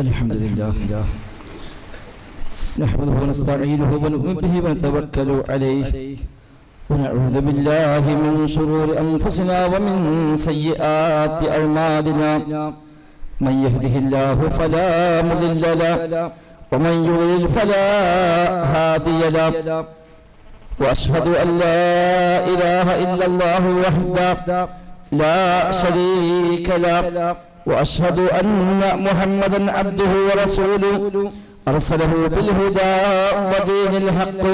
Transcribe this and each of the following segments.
الحمد لله نحمده ونستعينه ونؤمن به ونتوكل عليه ونعوذ بالله من شرور أنفسنا ومن سيئات أعمالنا من يهده الله فلا مضل له ومن يضلل فلا هادي له وأشهد أن لا إله إلا الله وحده لا شريك له وأشهد أن محمدا عبده ورسوله أرسله بالهدى ودين الحق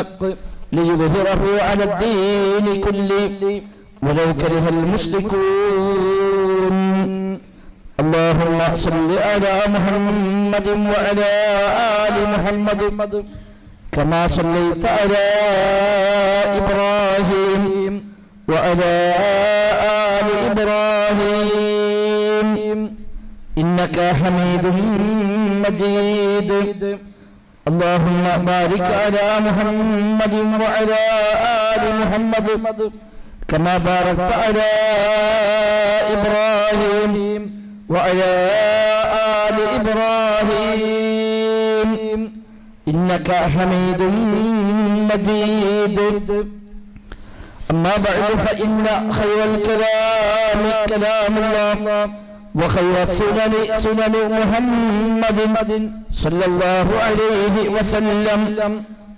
ليظهره على الدين كله ولو كره المشركون اللهم صل على محمد وعلى آل محمد كما صليت على إبراهيم وعلى آل إبراهيم إنك حميد مجيد اللهم بارك على محمد وعلى آل محمد كما باركت على إبراهيم وعلى آل إبراهيم إنك حميد مجيد أما بعد فإن خير الكلام كلام الله وخير السنن سنن محمد صلى الله عليه وسلم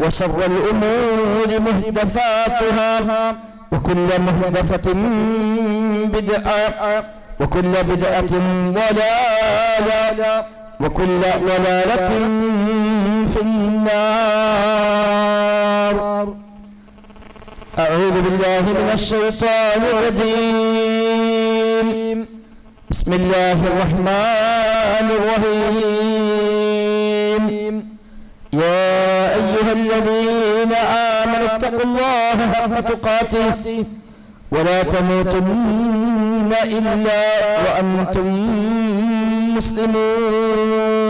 وشر الأمور محدثاتها وكل محدثة بدعة وكل بدعة ضلالة وكل ضلالة في النار أعوذ بالله من الشيطان الرجيم بسم الله الرحمن الرحيم يا أيها الذين آمنوا اتقوا الله حق تقاته ولا تموتن إلا وأنتم مسلمون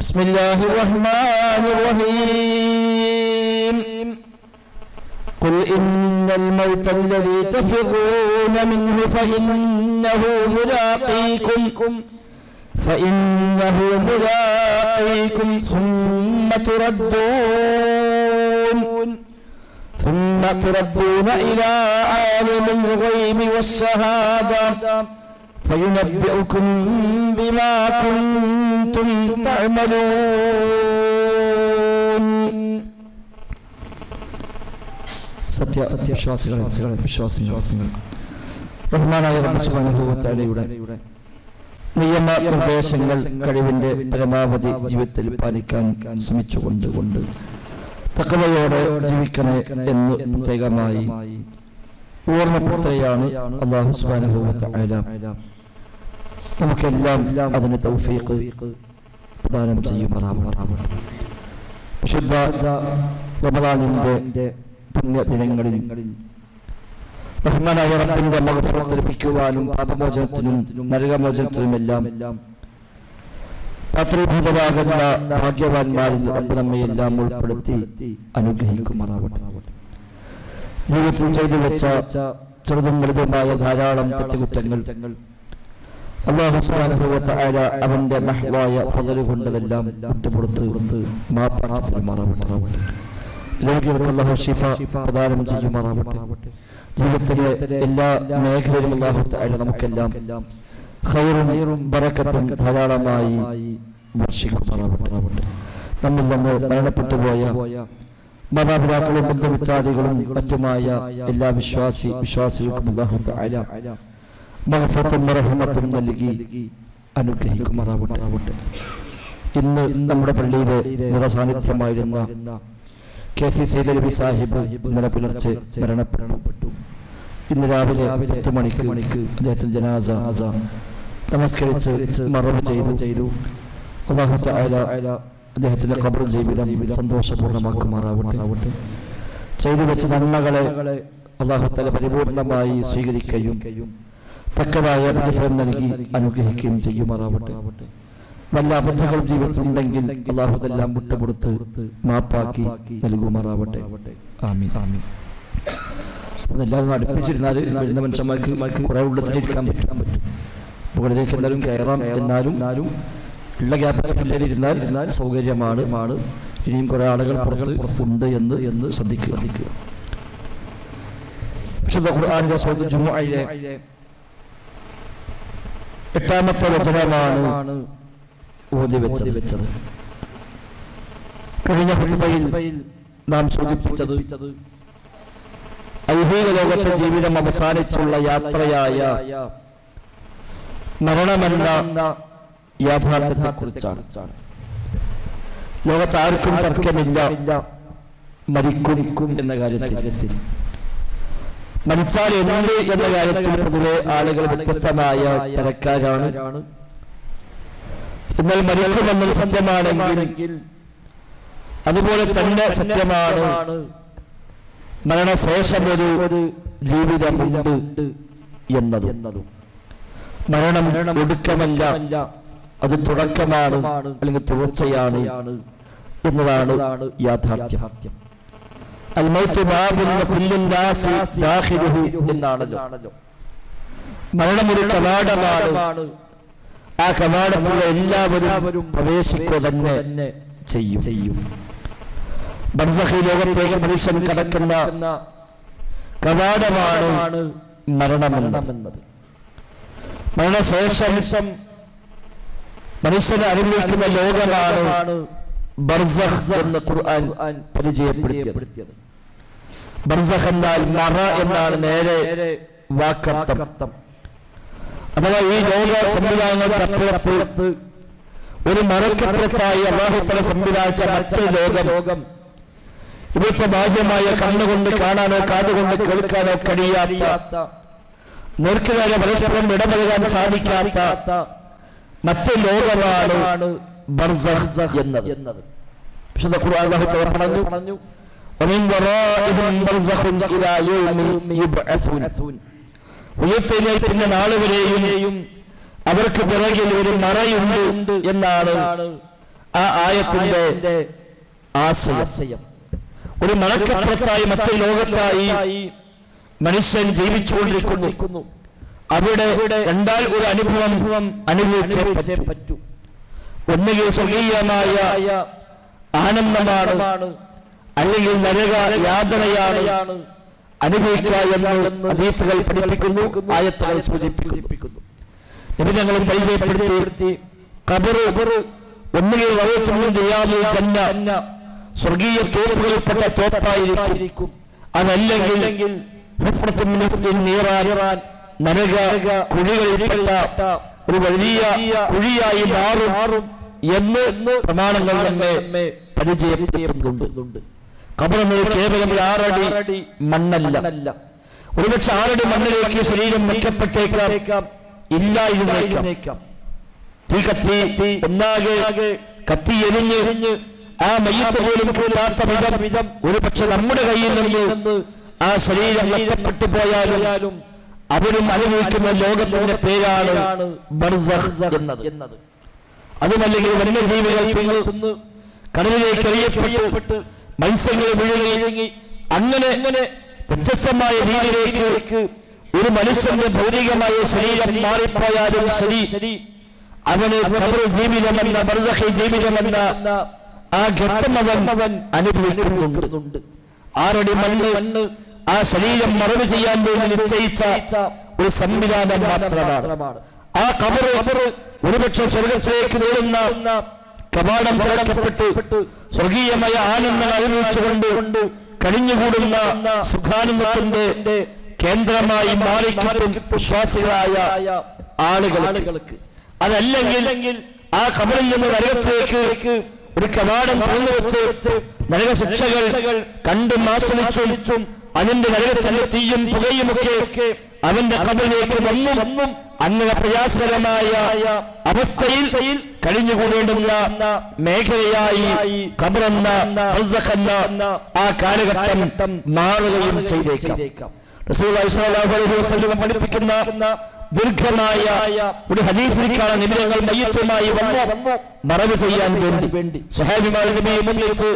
بسم الله الرحمن الرحيم قل إن الموت الذي تفرون منه فإنه ملاقيكم ثم تردون إلى عالم الغيب والشهادة فينبئكم بما كنتم تعملون സത്യവിശ്വാസികളെ റഹ്മാനായ റബ്ബ് സുബ്ഹാനഹു വ തആലയുടെ നിയമനിർദ്ദേശങ്ങൾ കഴിവിന്റെ പരമാവധി ജീവിതത്തിൽ പാലിക്കാൻ ശ്രമിച്ചുകൊണ്ട് തഖ്വയോടെ ജീവിക്കണേ എന്ന് പ്രത്യേകമായി ഓർമ്മപ്പെടുത്തുകയാണ് അല്ലാഹു സുബ്ഹാനഹു വ തആല നമുക്കെല്ലാം അതിന് തൗഫീഖ് പ്രദാനം ചെയ്യുമാറാവട്ടെ. വിശുദ്ധ റമദാനിന്റെ പുണ്യ ദിനങ്ങളിൽ റഹ്മാനായ റബ്ബിന്റെ മഗ്ഫിറത്ത് ലഭിക്കുവാനും പാപമോചനത്തിനും നരകമോചനത്തിനുമെല്ലാം പാത്രീഭൂതരാകുന്ന ഭാഗ്യവാന്മാരിൽ റബ്ബ് നമ്മയെല്ലാം ഉൾപ്പെടുത്തി അനുഗ്രഹിക്കുമാറാവട്ടെ. ജീവിതത്തിൽ ചെയ്തു വെച്ച ചെറുതും വലുതുമായ ധാരാളം തെറ്റുകുറ്റങ്ങൾ അല്ലാഹു സുബ്ഹാനഹു വ തആല അവന്റെ മഹ്വായ ഫളൽ കൊണ്ടതെല്ലാം വിട്ടുപുറത്ത് മാപ്പാക്കുമാറാവട്ടെ. രോഗികൾക്ക് അല്ലാഹു ശിഫ പ്രദാനം ചെയ്യുമാറാവട്ടെ. ജീവിതത്തിലെ എല്ലാ മേഖലയിലും അല്ലാഹു തആല നമുക്കെല്ലാം ഖൈറും ബറക്കത്തും ധാരാളമായി വർഷിക്കുമാറാവട്ടെ. നമ്മിൽ നിന്ന് മരണപ്പെട്ടു പോയ മാതാപിതാക്കളും ബന്ധുമിത്രാദികളും മറ്റുമായ എല്ലാ വിശ്വാസികൾക്കും അല്ലാഹു തആല മഗ്ഫിറത്തും റഹ്മത്തും നൽകി അനുഗ്രഹിക്കുമാറാവട്ടെ. ഇന്ന് നമ്മുടെ പള്ളിയിലെ നിറസാന്നിധ്യമായിരുന്ന KC സൈദലവി സാഹിബ് ഇന്നലെ പുലർച്ചെ മരണപ്പെട്ടു. ഇന്ന് രാവിലെ 10 മണിക്ക് അദ്ദേഹത്തിന്റെ ജനാസ നമസ്കരിച്ച് മറവ് ചെയ്തു. അല്ലാഹു തആല അദ്ദേഹത്തിന്റെ ഖബർ ജീവിതം സന്തോഷപൂർണ്ണമാക്കുമാറാവട്ടെ. ചെയ്തു വെച്ച നന്മകളെ അല്ലാഹു തആല പരിപൂർണമായി സ്വീകരിക്കുകയും തക്കതായ പ്രതിഫലം നൽകി അനുഗ്രഹിക്കുകയും ചെയ്യുമാറാവട്ടെ. വല്ല അബദ്ധങ്ങളും ജീവിതത്തിലുണ്ടെങ്കിൽ അല്ലാഹു അതെല്ലാം വിട്ടുകൊടുത്ത് മാപ്പാക്കി നൽകുമാറാവട്ടെ. ആമീൻ. അതെല്ലാവരും അടുപ്പിച്ചിരുന്നാൽ വരുന്ന മനുഷ്യന്മാർക്ക് കുറെ ഉള്ളത്തിലിരിക്കാൻ പറ്റും. മുകളിലേക്ക് എന്തായാലും കയറാം. എന്നാലും ഉള്ള ഗ്യാപ്പിൽ ഫില്ലറിയിരുന്നാൽ സൗകര്യമാണ്. ഇനിയും കുറെ ആളുകൾ പുറത്തുണ്ട് എന്ന് ശ്രദ്ധിക്കുക. വിശുദ്ധ ഖുർആനിലെ സൂറത്തുൽ ജുമുഅയിലെ 8-ാമത്തെ വചനമാണ് ഓതി വെച്ചത്. കഴിഞ്ഞ ഖുതുബയിൽ നാം സൂചിപ്പിച്ചത് ഐഹിക ലോകത്തെ ജീവിതം അവസാനിച്ചുള്ള യാത്രയായ മരണമെന്ന യാഥാർത്ഥ്യത്തെ കുറിച്ചാണ്. ലോകത്ത് ആർക്കും തർക്കമില്ല മരിക്കും എന്ന കാര്യത്തിൽ. മരിച്ചാൽ എന്ത് എന്ന കാര്യത്തിൽ പൊതുവെ ആളുകൾ വ്യത്യസ്തമായ തരക്കാരാണ്. എന്നാൽ മരിക്കുമെന്നത് സത്യമാണെങ്കിൽ അതുപോലെ തന്നെ സത്യമാണ് മരണശേഷം ഒരു ജീവിതമുണ്ട് എന്നതും. മരണം ഒടുക്കമല്ല, അത് തുടക്കമാണ് അല്ലെങ്കിൽ തുടർച്ചയാണ് എന്നതാണ് യാഥാർത്ഥ്യം. അൽമൗത്ത് ബാബുൻ കുല്ലു നാസി ദാഖിലുഹു എന്നാണല്ലോ. മരണം ഒരു കവാടമാണ്. ആ കവാടത്തിലുള്ള എല്ലാവരും പ്രവേശിക്കുക തന്നെ ചെയ്യും. ബർസഖി ലോകത്തേക്ക് മനുഷ്യൻ കടക്കുന്ന കവാടമാണ് മരണമെന്നത്. മരണശേഷം മനുഷ്യനെ അനുഭവിക്കുന്ന ലോകമാണ് ബർസഖ് എന്ന് ഖുർആൻ പരിചയപ്പെടുത്തിയത്. ബർസഖ് എന്നാൽ മറ എന്നാണ് നേരെ വാക്കർത്ഥം. അഥവാ ഈ ലോക സംവിധാനങ്ങൾക്കപ്പുറത്ത് ഒരു മറക്കപ്പുറത്തായി അല്ലാഹു തആല സംവിധാനിച്ച മറ്റൊരു ലോകം, ഇവിടുത്തെ ബാഹ്യമായ കണ്ണുകൊണ്ട് കാണാനോ കാതുകൊണ്ട് കേൾക്കാനോ കഴിയാത്ത, നേർക്കുനേരെ പരസ്പരം ഇടപെടാൻ സാധിക്കാത്ത മറ്റൊരു ലോകമാണ് ബർസഖ് എന്നത്. വിശുദ്ധ ഖുർആൻ അല്ലാഹു തആല പറഞ്ഞു വമിൻ വറാഇഹിം ബർസഖുൻ ഇലാ യൗമി യുബ്അസൂൻ. ഉയർത്തെഴുന്നേൽപ്പിന്റെ നാൾ വരെയും അവർക്ക് പിറകിൽ ഒരു മറയുണ്ട് എന്നാണ് ആ ആയത്തിന്റെ ആശയം. ഒരു മറക്കപ്പുറത്തായി മറ്റൊരു ലോകത്തായി മനുഷ്യൻ ജീവിച്ചുകൊണ്ടിരിക്കുന്നു. അവിടെ രണ്ടാൽ ഒരു അനുഭവം അനുഭവിച്ചേ പറ്റൂ. ഒന്നുകിൽ സ്വർഗീയമായ ആനന്ദമാണ്, അല്ലെങ്കിൽ നരക യാതനയാണ് അനുഭവിക്കുക എന്ന് ഹദീസുകൾ പഠിപ്പിക്കുന്നു, ആയത്തുകൾ സൂചിപ്പിക്കുന്നു. നബി ഞങ്ങളും പരിചയപ്പെടുത്തി ഖബർ ഒന്നുകിൽ ജന്ന സ്വർഗീയ തോപ്പുകളിൽപ്പെട്ട തോപ്പായിരിക്കും, അതല്ലെങ്കിൽ നരക കുഴികളിൽപ്പെട്ട ഒരു വലിയ കുഴിയായി മാറും എന്ന് പ്രമാണങ്ങൾ നമ്മെ പരിചയപ്പെടുത്തുന്നുണ്ട്. ഖബർ എന്നത് കേവലം 6 അടി മണ്ണല്ല. ഒരുപക്ഷെ 6 അടി മണ്ണിലേക്ക് ശരീരം വെക്കപ്പെട്ടേക്കാം, ഇല്ലായിരുന്നേക്കാം. തീ കത്തി ഒന്നാകെ കത്തി എരിഞ്ഞ് ആ മയ്യത്ത് പോലും കൂടാത്ത വിധം ഒരുപക്ഷെ നമ്മുടെ കയ്യിൽ നിന്ന് ആ ശരീരം നഷ്ടപ്പെട്ടു പോയാലും അവരും അനുഭവിക്കുന്ന ലോകത്തിന്റെ പേരാണ് ബർസഖ് എന്നത്. അതുമല്ലെങ്കിൽ വന്യജീവികൾ തിന്ന് കടലിലേക്ക് എറിയപ്പെട്ട് മത്സ്യങ്ങൾ വിഴുങ്ങി അങ്ങനെ വ്യത്യസ്തമായ രീതിയിലേക്ക് ഒരു മനുഷ്യന്റെ ഭൗതികമായ ശരീരം മാറിപ്പോയാലും ശരി, അവന് ഖബർ ജീവിതമെന്ന ബർസഖി ജീവിതമെന്ന ആ ഘട്ടം അവൻ അനുഭവിക്കുന്നുണ്ട്. 6 അടി മണ്ണ് ആ ശരീരം മറവ് ചെയ്യാൻ വേണ്ടി നിശ്ചയിച്ച ഒരു സംവിധാനം മാത്രമാണ്. ആ ഖബർ ഒരുപക്ഷെ സ്വർഗത്തിലേക്ക് നീളുന്ന കവാടം തുറക്കപ്പെട്ട് സ്വർഗീയമായ ആനന്ദം അനുഭവിച്ചുകൊണ്ട് കഴിഞ്ഞുകൂടുന്ന സുഖാനന്ദത്തിന്റെ കേന്ദ്രമായി മാറിക്കിട്ടും വിശ്വാസികളായ ആളുകൾക്ക്. അതല്ലെങ്കിൽ ആ ഖബറിൽ നിന്ന് നരകത്തിലേക്ക് ഒരു കവാടം തുറന്നു വെച്ച് നരകശിക്ഷകൾ കണ്ടും ആസ്വദിച്ചും അതിന്റെ നരകത്തിന്റെ തീയും പുകയുമൊക്കെ അവന്റെ ഖബറിലേക്ക് വന്നും അങ്ങനെ പ്രയാസകരമായ അവസ്ഥയിൽ കഴിഞ്ഞുകൂടേണ്ടുന്ന മേഖലയായി ഖബറെന്ന ബർസഖ് എന്ന ആ കാലഘട്ടം മാറുകയും ചെയ്തേക്കാം. റസൂലുള്ളാഹി സ്വല്ലല്ലാഹു അലൈഹി വസല്ലം പഠിപ്പിക്കുന്ന ദീർഘമായ ഒരു ഹദീസിൽ കാണാൻ നിമിഷങ്ങൾ മയ്യത്തുമായി വന്നു മറവ് ചെയ്യാൻ വേണ്ടി സ്വഹാബിമാർ നബിയെ മുന്നിച്ച്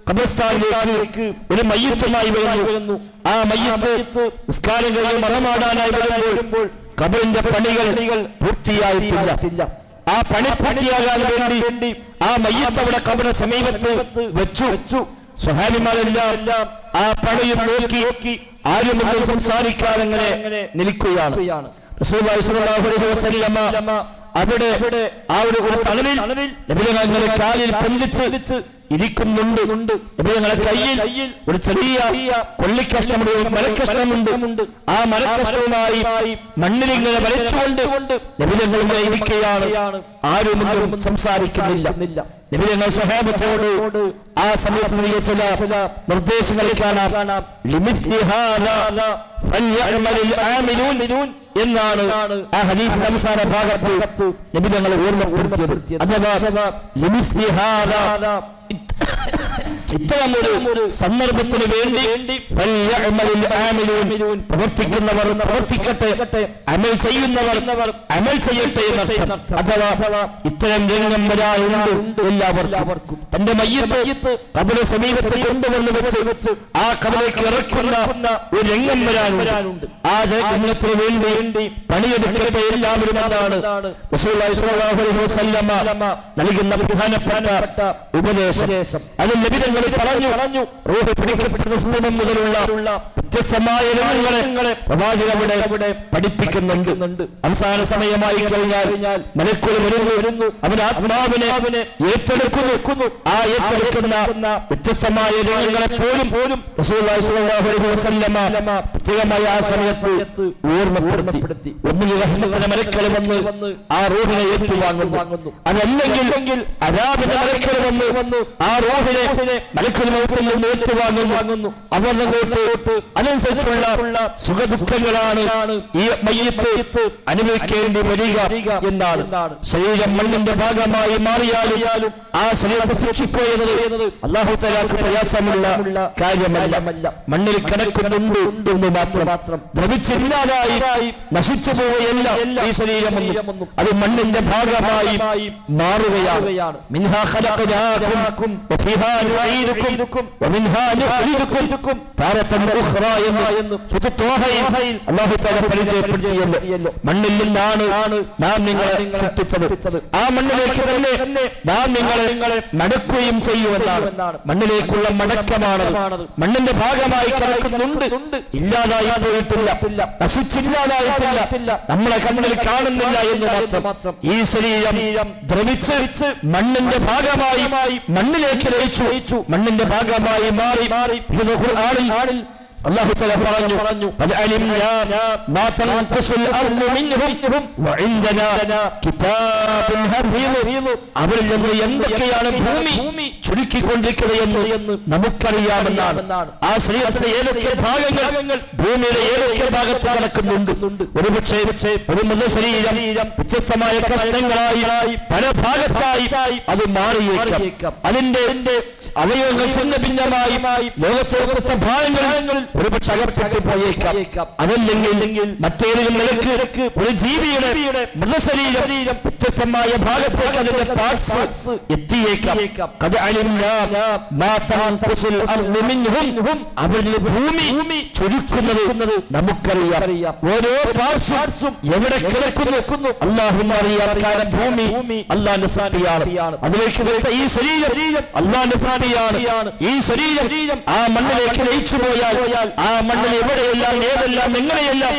ഖബർസ്ഥാനിലേക്ക് ഒരു മയ്യത്തുമായി വരുന്നു. ആ മയ്യത്ത് നിസ്കാരം കഴിഞ്ഞ് മറമാടാനായി വരുമ്പോൾ ഖബറിന്റെ പണികൾ പൂർത്തിയായിട്ടില്ല. ആ പണി പൂർത്തിയാകാൻ വേണ്ടി ആ മയ്യത്ത് അവിടെ ഖബറിന്റെ സമീപത്ത് വെച്ചു. സ്വഹാബിമാരെല്ലാം ആ പണിയും നോക്കി ആരുമൊന്നും സംസാരിക്കാൻ അങ്ങനെ നിൽക്കുകയാണ്. റസൂലുള്ളാഹി സ്വല്ലല്ലാഹു അലൈഹി വസല്ലമ അവിടെ ആ ഒരു തണലിൽ നബിതങ്ങളെ കാലിൽ പൊന്തിച്ച് ഇരിക്കുന്നുണ്ട്. നബിതങ്ങളെ കയ്യിൽ ഒരു ചെറിയ കൊള്ളിക്കഷ്ണമുണ്ട്, ഒരു മരക്കഷ്ണമുണ്ട്. ആ മരക്കഷ്ണവുമായി മണ്ണിലിങ്ങനെ വലിച്ചുകൊണ്ട് നബിതങ്ങൾ ഇരിക്കുകയാണ്. ആരുമൊന്നും സംസാരിക്കുന്നില്ല. നബിതങ്ങൾ സ്വഹാബത്തോട് ആ സമയത്ത് നൽകിയ ചില നിർദ്ദേശങ്ങൾ കാണാം. എന്നാണ് ആ ഹദീസിന്റെ അവസാന ഭാഗത്ത് നബി തങ്ങളെ ഓർമ്മപ്പെടുത്തിയത്. അഥവാ ഇത്തരമൊരു സന്ദർഭത്തിന് വേണ്ടി പ്രവർത്തിക്കുന്നവർ പ്രവർത്തിക്കട്ടെ, അമൽ ചെയ്യുന്നവർ അമൽ ചെയ്യട്ടെ എന്നർത്ഥം. അഥവാ ഇത്തരം രംഗം വരാറുണ്ട് എല്ലാവർക്കും. തന്റെ മയ്യത്ത് ഖബറിന്റെ സമീപത്ത് കൊണ്ടുവന്ന് വെച്ച് ആ ഖബറിലേക്ക് ഇറക്കുന്ന ഒരു രംഗം വരാനുണ്ട്. ആ രംഗത്തിന് വേണ്ടി പണിയെടുക്കട്ടെ എല്ലാവരും എന്നാണ് റസൂലുള്ളാഹി സ്വല്ലല്ലാഹു അലൈഹി വസല്ലമ നൽകുന്ന പ്രധാനപ്പെട്ട ഉപദേശം. അത് നബി തങ്ങൾ പറഞ്ഞു. റൂഹ് പിടിക്കപ്പെട്ട സമയം മുതലുള്ള വ്യത്യസ്തമായ രംഗങ്ങളെ പ്രവാചകൻ അവിടെ പഠിപ്പിക്കുന്നുണ്ട്. അവസാന സമയമായി കഴിഞ്ഞാൽ മലക്കുകൾ വരുന്നു, അവൻ ആത്മാവിനെ ഏറ്റെടുക്കുന്നു. ആ ഏറ്റെടുക്കുന്ന വ്യത്യസ്തമായ രംഗങ്ങളെ പോലും റസൂലുള്ളാഹി സ്വല്ലല്ലാഹു അലൈഹി വസല്ലമ പ്രത്യേകമായി ആ സമയത്ത് ഓർമ്മപ്പെടുത്തി. ഒന്നുകിൽ റഹ്മത്തിന്റെ മലക്കുകൾ വന്ന് ആ റൂഹിനെ ഏറ്റുവാങ്ങുന്നു, അതല്ലെങ്കിൽ അദാബിന്റെ മലക്കുകൾ വന്ന് ആ റൂഹിനെ മലക്കുൽ മൗത്തിൽ നിന്ന് ഏറ്റുവാങ്ങുന്നു. അവർക്ക് അതനുസരിച്ചുള്ള സുഖദുഃഖങ്ങളാണ് ഈ മയ്യത്ത് അനുഭവിക്കേണ്ടി വരിക എന്നാണ്. ശരീരം മണ്ണിന്റെ ഭാഗമായി മാറിയാലും ആ ശരീരത്തെ ശിക്ഷിക്കുന്നത് അല്ലാഹു തആലക്ക് പ്രയാസമുള്ള കാര്യമല്ല. മണ്ണിൽ കിടക്കുന്നുണ്ട് എന്ന് മാത്രം, ദ്രവിച്ചില്ലാതായി നശിച്ചു പോവുകയല്ല ഈ ശരീരമൊന്നും. അത് മണ്ണിന്റെ ഭാഗമായി മാറുകയാണ്. മിൻഹാ ഖലഖനാകും വഫീഹാ നുഈദുകും വമിൻഹാ നുഖ്രിജുകും താരതൻ ഉഖ്റാ എന്ന് സൂറത്തുൽ അല്ലാഹു തആല പരിചയപ്പെടുത്തിയല്ലോ. മണ്ണിൽ നിന്നാണ് നാം നിങ്ങളെ സൃഷ്ടിച്ചത്. ആ മണ്ണിലേക്ക് തന്നെ നാം നിങ്ങളെ മടക്കുകയും ചെയ്യുമെന്നാണ്. മണ്ണിലേക്കുള്ള മടക്കമാണ്. മണ്ണിന്റെ ഭാഗമായി കിടക്കുന്നുണ്ട്, ഇല്ലാതായി പോയിട്ടില്ല, നശിച്ചില്ലാതായിട്ടില്ല, നമ്മളെ കണ്ണിൽ കാണുന്നില്ല എന്ന് മാത്രം. ഈ ശരീരം ദ്രവിച്ച് മണ്ണിന്റെ ഭാഗമായി മണ്ണിലേക്ക് ലയിച്ചു, മണ്ണിന്റെ ഭാഗമായി മാറി. ഖുർആനിൽ അല്ലാഹു തആല പറഞ്ഞു, ഖദ് അലിംനാ മാ തൻഖുസുൽ അർളു മിൻഹും വഇൻദനാ കിതാബുൻ ഹഫീദ്. അവരിൽ നിന്ന് എന്തൊക്കെയാണ് ഭൂമി ചുരുക്കിക്കൊണ്ടിരിക്കുകയെന്ന് നമുക്കറിയാമെന്നാണ്. ആ ശരീരത്തിന്റെ ഏതൊക്കെ ഭാഗങ്ങൾ ഭൂമിയുടെ ഏതൊക്കെ ഭാഗത്ത് കിടക്കുന്നുണ്ട്. ഒരുപക്ഷേ ഒരു മൃതശരീരം വ്യത്യസ്തമായ കഷ്ണങ്ങളായി പല ഭാഗത്തായി അത് മാറിയേക്കാം. അതിന്റെ അവയവങ്ങൾ ചിന്ന ഭിന്നമായി ലോകത്തെ വ്യത്യസ്ത ഭാഗങ്ങളിൽ ഒരുപക്ഷെ അകപ്പെട്ടു പോയേക്കാം. അതല്ലെങ്കിൽ മറ്റേതെങ്കിലും നിലക്ക് ഒരു ജീവിയുടെ മൃതശരീരം വ്യത്യസ്തമായ ഭാഗത്തേക്ക് അതിന്റെ പാർട്സ് എത്തിയേക്കാം. അവരിൽ ഭൂമി ചുരുക്കുന്നത് നമുക്കറിയാം. ഓരോ പാർട്സും എവിടെ കിടക്കുന്നു അല്ലാഹുവിന് അറിയാം. കാരണം ഭൂമി അല്ലാഹുവിന്റെ സൃഷ്ടിയാണ്. അതിലേക്ക് വെച്ച ഈ ശരീരം അല്ലാഹുവിന്റെ സൃഷ്ടിയാണ്. ഈ ശരീരം ആ മണ്ണിലേക്ക് ലയിച്ചു പോയാൽ ആ മണ്ണിൽ എവിടെയെല്ലാം ഏതെല്ലാം എങ്ങനെയെല്ലാം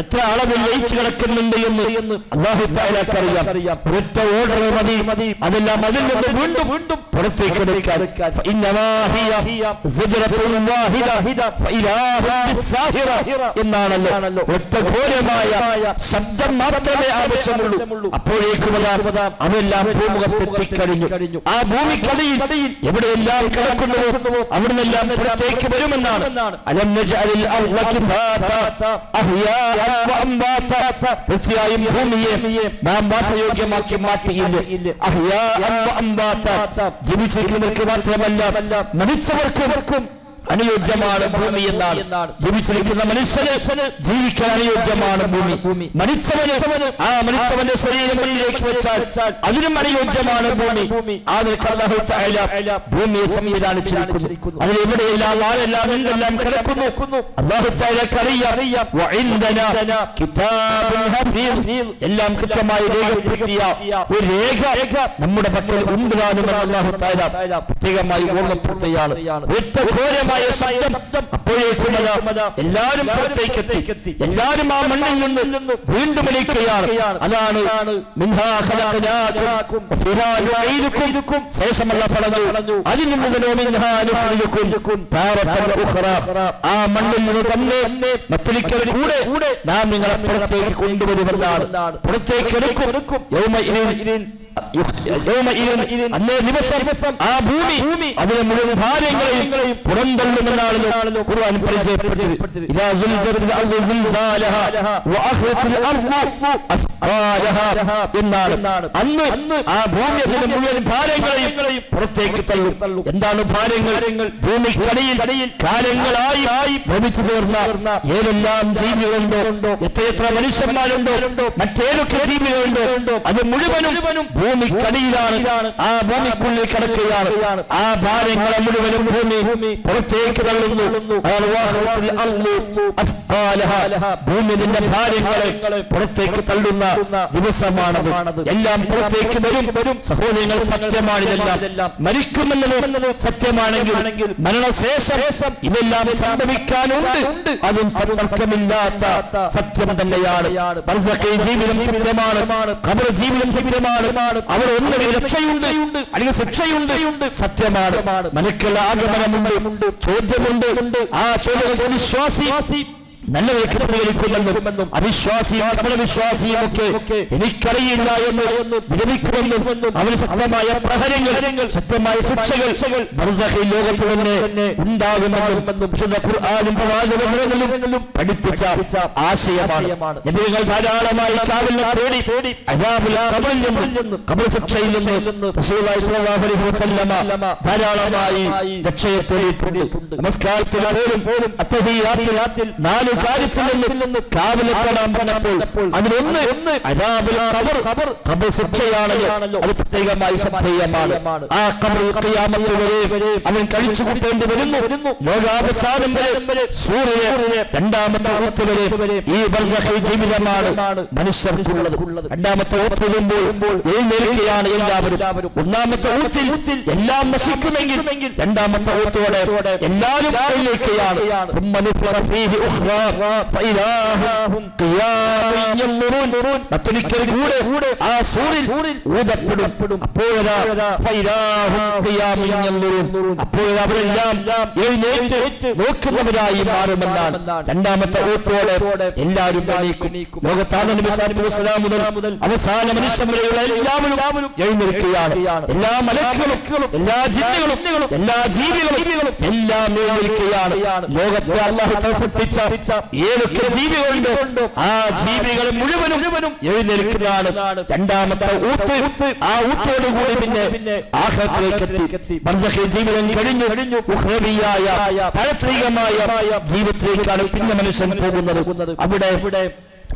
എത്ര അളവിൽ ലയിച്ചു കിടക്കുന്നുണ്ട് എന്ന് അല്ലാഹു തആലക്ക് അറിയാം. ഒറ്റ ഓർഡർ മതി അതെല്ലാം അതിൽ നിന്ന് വീണ്ടും പുറത്തേക്ക് എടുക്കാൻ. എന്നാണല്ലോ ഒറ്റ ഘോരമായ ശബ്ദം മാത്രമേ ആവശ്യമുള്ളൂ. അപ്പോഴേക്കും അതെല്ലാം ഭൂമുഖത്തെത്തിക്കഴിഞ്ഞു. ആ ഭൂമിക്കടിയിൽ എവിടെയെല്ലാം കിടക്കുന്നുവോ അവിടുന്നെല്ലാം പുറത്തേക്ക് വരുമെന്നാണ്. തീർച്ചയായും ഭൂമിയെ നാം വാസയോഗ്യമാക്കി മാറ്റിയില്ലേ. ജീവിച്ചിരിക്കുന്നവർക്ക് മാത്രമല്ല മരിച്ചവർക്കും അനുയോജ്യമാണ് ഭൂമി എന്നാണ്. ജീവിച്ചിരിക്കുന്ന മനുഷ്യന് ജീവിക്കാൻ അനുയോജ്യമാണ് ഭൂമി. മരിച്ചവന് ആ മരിച്ചവന്റെ ശരീരം വെളിയിലേക്ക് വെച്ചാൽ അതിനും അനുയോജ്യമാണ് ഭൂമി. അല്ലാഹു തആല ഭൂമിയെ സംവിധാനിച്ചിരിക്കുന്നു. അതിലെവിടെയെല്ലാം ആരെല്ലാം എന്തെല്ലാം കിടക്കുന്നു അല്ലാഹു തആലക്ക് അറിയാം. വഇൻദനാ കിതാബുൻ ഹഫീദ്, എല്ലാം കൃത്യമായി രേഖപ്പെടുത്തിയ ഒരു രേഖ നമ്മുടെ പക്കൽ ഉണ്ടെന്ന് അല്ലാഹു തആല പ്രത്യേകമായി ഓർമ്മപ്പെടുത്തുകയാണ്. ഒറ്റ ഘോരമായ ശബ്ദം അപ്പോഴേക്കും എല്ലാവരും പുറത്തേക്കെത്തി. എല്ലാവരും ആ മണ്ണിൽ നിന്ന് വീണ്ടും എണീക്കുകയാണ്. അതാണ് മിൻഹാ ഖലഖനാകും വഫിഹാ നുഈദുകും. ശേഷമല്ല പറഞ്ഞു അതിൽ നിന്ന് മിൻഹാ നുഖ്രിജുകും താറത്തൻ ഉഖ്റ. ആ മണ്ണിൽ നിന്ന് തന്നെ മറ്റൊരിക്കൽ കൂടെ നാം നിങ്ങളെ പുറത്തേക്ക് കൊണ്ടുവരുമെന്നാണ്. പുറത്തേക്ക് എടുക്കും. അന്നേ ദിവസം ആ ഭൂമി അതിലെ മുഴുവൻ ഭാരങ്ങളെയും പുറന്തള്ളുമെന്നാണല്ലോ ഖുർആൻ പരിചയപ്പെടുത്തിയത്. ഇദാ സുൽസിലത്തിൽ അർദു സിൽസാലഹാ വഅഖ്റജത്തിൽ അർദു അസ്ഖാലഹാ എന്നാണ്. അന്ന് ആ ഭൂമി അതിലെ മുഴുവൻ ഭാരങ്ങളെയും പുറത്തേക്ക് തള്ളും. എന്താണ് ഭാരങ്ങൾ? ഭൂമിക്കടിയിൽ കാലങ്ങളായി ഭ്രമിച്ചു ചേർന്ന ഏതെല്ലാം ജീവികളുണ്ടോ, എത്രയെത്ര മനുഷ്യന്മാരുണ്ടോ, മറ്റേതൊക്കെ ജീവികളുണ്ടോ, അത് മുഴുവനും ഭൂമിക്കടിയിലാണ്. ആ ഭൂമിക്കുള്ളിൽ കിടക്കുകയാണ്. ആ ഭാരങ്ങളെ മുഴുവനും ഭൂമി പുറത്തേക്ക് തള്ളുന്നു. ഭൂമി നിന്റെ ഭാരങ്ങളെ പുറത്തേക്ക് തള്ളുന്ന ദിവസമാണത്. എല്ലാം പുറത്തേക്ക് വരും. സഹോദരങ്ങൾ, സത്യമാണിതെല്ലാം. മരിക്കുമെന്നത് സത്യമാണെങ്കിൽ മരണശേഷം ഇതെല്ലാം സംഭവിക്കാനുണ്ട്. അതും തർക്കമില്ലാത്ത സത്യം തന്നെയാണ്. ബർസഖി ജീവിതം സത്യമാണ്. ഖബർ ജീവിതം സത്യമാണ്. അവിടെ ഒന്നിനും രക്ഷയുണ്ട് അല്ലെങ്കിൽ ശിക്ഷയുണ്ട്, സത്യമാണ്. മനക്കുള്ള ആഗമനമുണ്ട്, ചോദ്യമുണ്ട്. ആ ചോദ്യങ്ങൾക്ക് വിശ്വാസി നല്ലവർക്ക് പ്രതികരിക്കുമെന്നും അവിശ്വാസിയും കപടവിശ്വാസിയും ഒക്കെ എനിക്കറിയില്ല എന്ന് വിരമിക്കുമെന്നും അവന് ശക്തമായ പ്രഹരങ്ങൾ, ശക്തമായ ശിക്ഷകൾ ബർസഖി ലോകത്ത് തന്നെ ഉണ്ടാകുമെന്നും വിശുദ്ധ ഖുർആനും പ്രവാചകവചനങ്ങളിലും പഠിപ്പിച്ച ആശയമാണ്. നബികൾ ധാരാളമായി കാവലിനെ തേടി അദാബുൽ ഖബറിൽ നിന്നും, ഖബർ ശിക്ഷയിൽ നിന്നും റസൂലുള്ളാഹി സ്വല്ലല്ലാഹു അലൈഹി വസല്ലമ ധാരാളമായി രക്ഷയെ തേടിയിട്ടുണ്ട്. നമസ്കാരത്തിൽ പോലും അത്തഹിയാത്തിൽ 4 കാര്യത്തിൽ നിന്ന് കാവലിപ്പെടാൻ പറഞ്ഞപ്പോൾ അതിലൊന്ന് അദാബുൽ ഖബർ, ഖബർ ശിക്ഷയാണല്ലോ. അത് പ്രത്യേകമായി ശ്രദ്ധേയമാണ്. ആ ഖബറിൽ ഖിയാമത്ത് വരെ അവൻ കഴിച്ചു കൂട്ടേണ്ടി വരുന്നു. ലോകാവസാനം വരെ, സൂര്യന് രണ്ടാമത്തെ ഊത്ത് വരെ ഈ ബർസഖി ജീവിതമാണ് മനുഷ്യർക്കുള്ളത്. രണ്ടാമത്തെ ഊത്ത് വരുമ്പോൾ എഴുന്നേൽക്കുകയാണ് എല്ലാവരും. ഒന്നാമത്തെ ഊത്തിൽ എല്ലാം നശിക്കുമെങ്കിൽ രണ്ടാമത്തെ ഊത്തോടെ എല്ലാവരും എഴുന്നേൽക്കുകയാണ്. മറ്റൊരിക്കൽ കൂടെ ആ സൂര്യൻ ഊതപ്പെടും. അപ്പോഴവരെല്ലാം എഴുന്നേറ്റ് നോക്കുന്നവരായി മാറുമെന്നാണ്. രണ്ടാമത്തെ ഊത്തോടെ എല്ലാവരും എണീക്കും. ലോകത്താന നബി സല്ലല്ലാഹു അലൈഹി വസല്ലം മുതൽ അവസാന മനുഷ്യൻ വരെയുള്ള എല്ലാവരും എഴുന്നേൽക്കുകയാണ്. എല്ലാ മലക്കുകളും, എല്ലാ ജിന്നുകളും, എല്ലാ ജീവികളും എല്ലാം എഴുന്നേൽക്കുകയാണ്. ലോകത്തെ അല്ലാഹു സൃഷ്ടിച്ച ഏതൊക്കെ ജീവികളുണ്ടോ ആ ജീവികൾ മുഴുവനും എഴുന്നേൽക്കുന്നതാണ്. രണ്ടാമത്തെ ഊത്ത്. ആ ഊത്തോടുകൂടി പിന്നെ ആഖിറത്തിലേക്ക് ബർസഖി ജീവിതം കഴിഞ്ഞു ഉഖ്റവിയായ പാരത്രികമായ ജീവിതത്തിലേക്കാണ് പിന്നെ മനുഷ്യൻ പോകുന്നത്. അവിടെ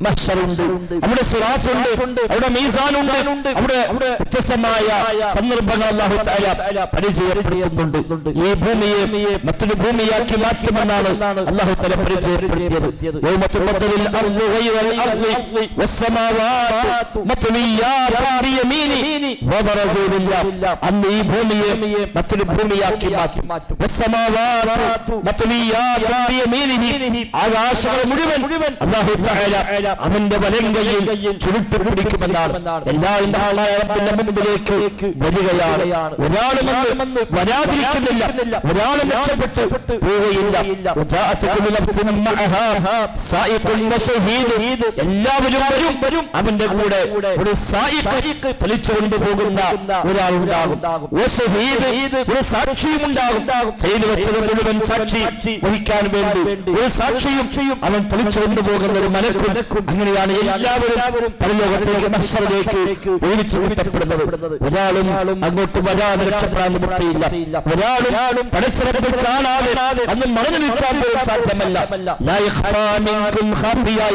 മഹ്ശറുണ്ട്, അവിടെ സിറാത്തുണ്ട്, അവിടെ മീസാനുണ്ട്, അവിടെ വ്യത്യസ്തമായ സന്ദർഭങ്ങൾ അല്ലാഹു തആല പരിചയപ്പെടുത്തുന്നുണ്ട്. ഈ ഭൂമിയെ മറ്റൊരു ഭൂമിയാക്കി മാറ്റുമെന്നാണ് അല്ലാഹു തആല പരിചയപ്പെടുത്തിയത്. യൗമ തുബദ്ദലുൽ അർളു ഗൈറൽ അർളി വസ്സമാവാതു മത്വിയാതുൻ ബിയമീനി വബറസൂ ലില്ലാഹ്. അന്ന് ഈ ഭൂമിയെ മറ്റൊരു ഭൂമിയാക്കി മാറ്റും. വസ്സമാവാതു മത്വിയാതുൻ ബിയമീനിഹി. ആകാശങ്ങൾ മുഴുവൻ അല്ലാഹു തആല അവന്റെ വലങ്കയിൽ ചുരുട്ടി പിടിക്കുമെന്നാണ്. എല്ലാവരും റബ്ബിന്റെ മുമ്പിലേക്ക് വരികയാണ്. ഒരാളും വരാതിരിക്കുന്നില്ല, ഒരാളും രക്ഷപ്പെട്ടു പോവുകയില്ല. എല്ലാവരും വരും. അവന്റെ കൂടെ ഒരു സായിഖ് തെളിച്ചുകൊണ്ട് പോകുന്ന ഒരാളുണ്ടാകും. ഒരു സാക്ഷിയും ഉണ്ടാകും. ചെയ്തു വെച്ചത് മുഴുവൻ സാക്ഷി വഹിക്കാൻ വേണ്ടി ഒരു സാക്ഷിയും അവൻ തെളിച്ചുകൊണ്ടു പോകുന്ന ഒരു മലക്കും. അങ്ങനെയാണ് എല്ലാവരും പരലോകത്തേക്ക് മഹ്ശറിലേക്ക് ഒരുമിച്ച് കൂട്ടപ്പെടുന്നത്. ഒരാളും അങ്ങോട്ട് വരാതെ രക്ഷപ്പെടാൻ നിവൃത്തിയില്ല. ഒരാളും പരസ്പരത്തിൽ കാണാതെ അന്ന് മറഞ്ഞു നിൽക്കാൻ പോലും സാധ്യമല്ല.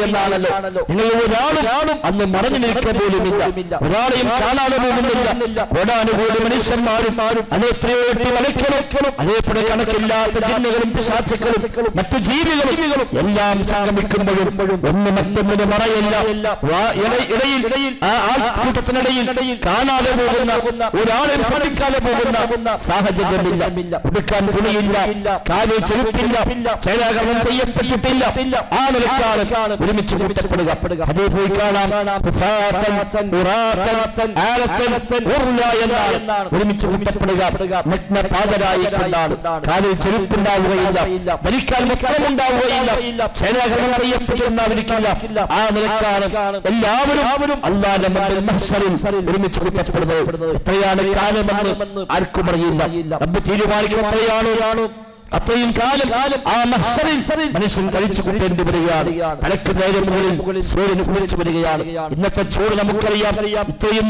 എന്നാണല്ലോ നിങ്ങൾ ഒരാളും അന്ന് മറഞ്ഞു നിൽക്കാൻ പോലുമില്ല. ഒരാളെയും കാണാതെ പോകുന്നില്ല. കോടാനുകൂടി മനുഷ്യന്മാരും അത് എത്രയോ മലക്കളും അതേപോലെ കണക്കില്ലാത്ത ജിന്നുകളും പിശാചുക്കളും മറ്റു ജീവികളും എല്ലാം സംഗമിക്കുമ്പോഴും ഒന്ന് മറ്റൊന്നിന് മറയില്ല. ഇടയിൽ ആ ആൾക്കൂട്ടത്തിനിടയിൽ കാണാതെ പോകുന്ന ഒരാളെയും ശ്രദ്ധിക്കാതെ പോകുന്ന സാഹചര്യമില്ല. എടുക്കാൻ തുണിയില്ല, കാലിൽ ചെരുപ്പില്ല, ശരീരാകരണം ചെയ്യപ്പെട്ടിട്ടില്ല. ആ നിലക്കാണ് ഒരുമിച്ച് കൂട്ടപ്പെടുക. ഹദീസിൽ കാണാം ഒരുമിച്ച് കൂട്ടപ്പെടുക. നഗ്നപാതരായി കൊണ്ടാണ്. കാലിൽ ചെരുപ്പുണ്ടാവുകയില്ല, ധരിക്കാൻ വസ്ത്രമുണ്ടാവുകയില്ല, ശരീരാകരണം ചെയ്യപ്പെട്ടിട്ടുണ്ടായിരിക്കില്ല. ആ നിലക്കാണ് എല്ലാവരും അല്ലാഹുവിന്റെ മുമ്പിൽ മഹ്ശറിൽ ഒരുമിച്ച് കൂട്ടപ്പെടുന്നത്. എത്രയാണ് കാലമെന്ന് ആർക്കും അറിയില്ല. റബ്ബ് തീരുമാനിക്കും എത്രയാണ്. അത്രയും കാലം ആ മഹ്ശറിൽ മനുഷ്യൻ കഴിച്ചു കൂട്ടേണ്ടി വരികയാണ്. തലക്ക് നേരെ മുകളിൽ സൂര്യൻ കുളിച്ചു വരികയാണ്. ഇന്നത്തെ ചൂട് നമുക്കറിയാം. ഇത്രയും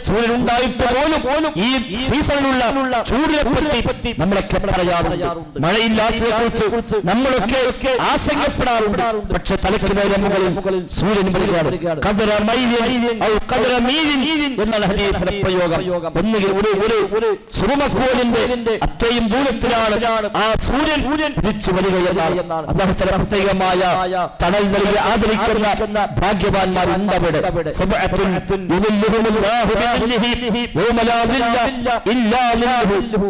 സൂര്യൻ ഉണ്ടായിട്ട് പോലും ഈ സീസണിലുള്ള ചൂടിനെ പറ്റി നമ്മളൊക്കെ പറയാറുണ്ട്. മഴയില്ലാത്തതിനെ കുറിച്ച് നമ്മളൊക്കെ ആശങ്കപ്പെടാറുണ്ട്. പക്ഷെ തലക്ക് നേരെ മുകളിൽ സൂര്യൻ വരികയാണ്. എന്നാണ് ഹദീസിലെ പ്രയോഗം. ഒന്നുകിൽ ഒരു സുറുമക്കോലിന്റെ അത്രയും ദൂരത്തിലാണ് ആ സൂര്യൻ തിരിച്ചു വരികയെന്നാണ്. അല്ലാഹു തആല പ്രത്യേകമായ തണൽ നൽകി ആദരിക്കുന്ന ഭാഗ്യവാന്മാരുണ്ടവിടെ.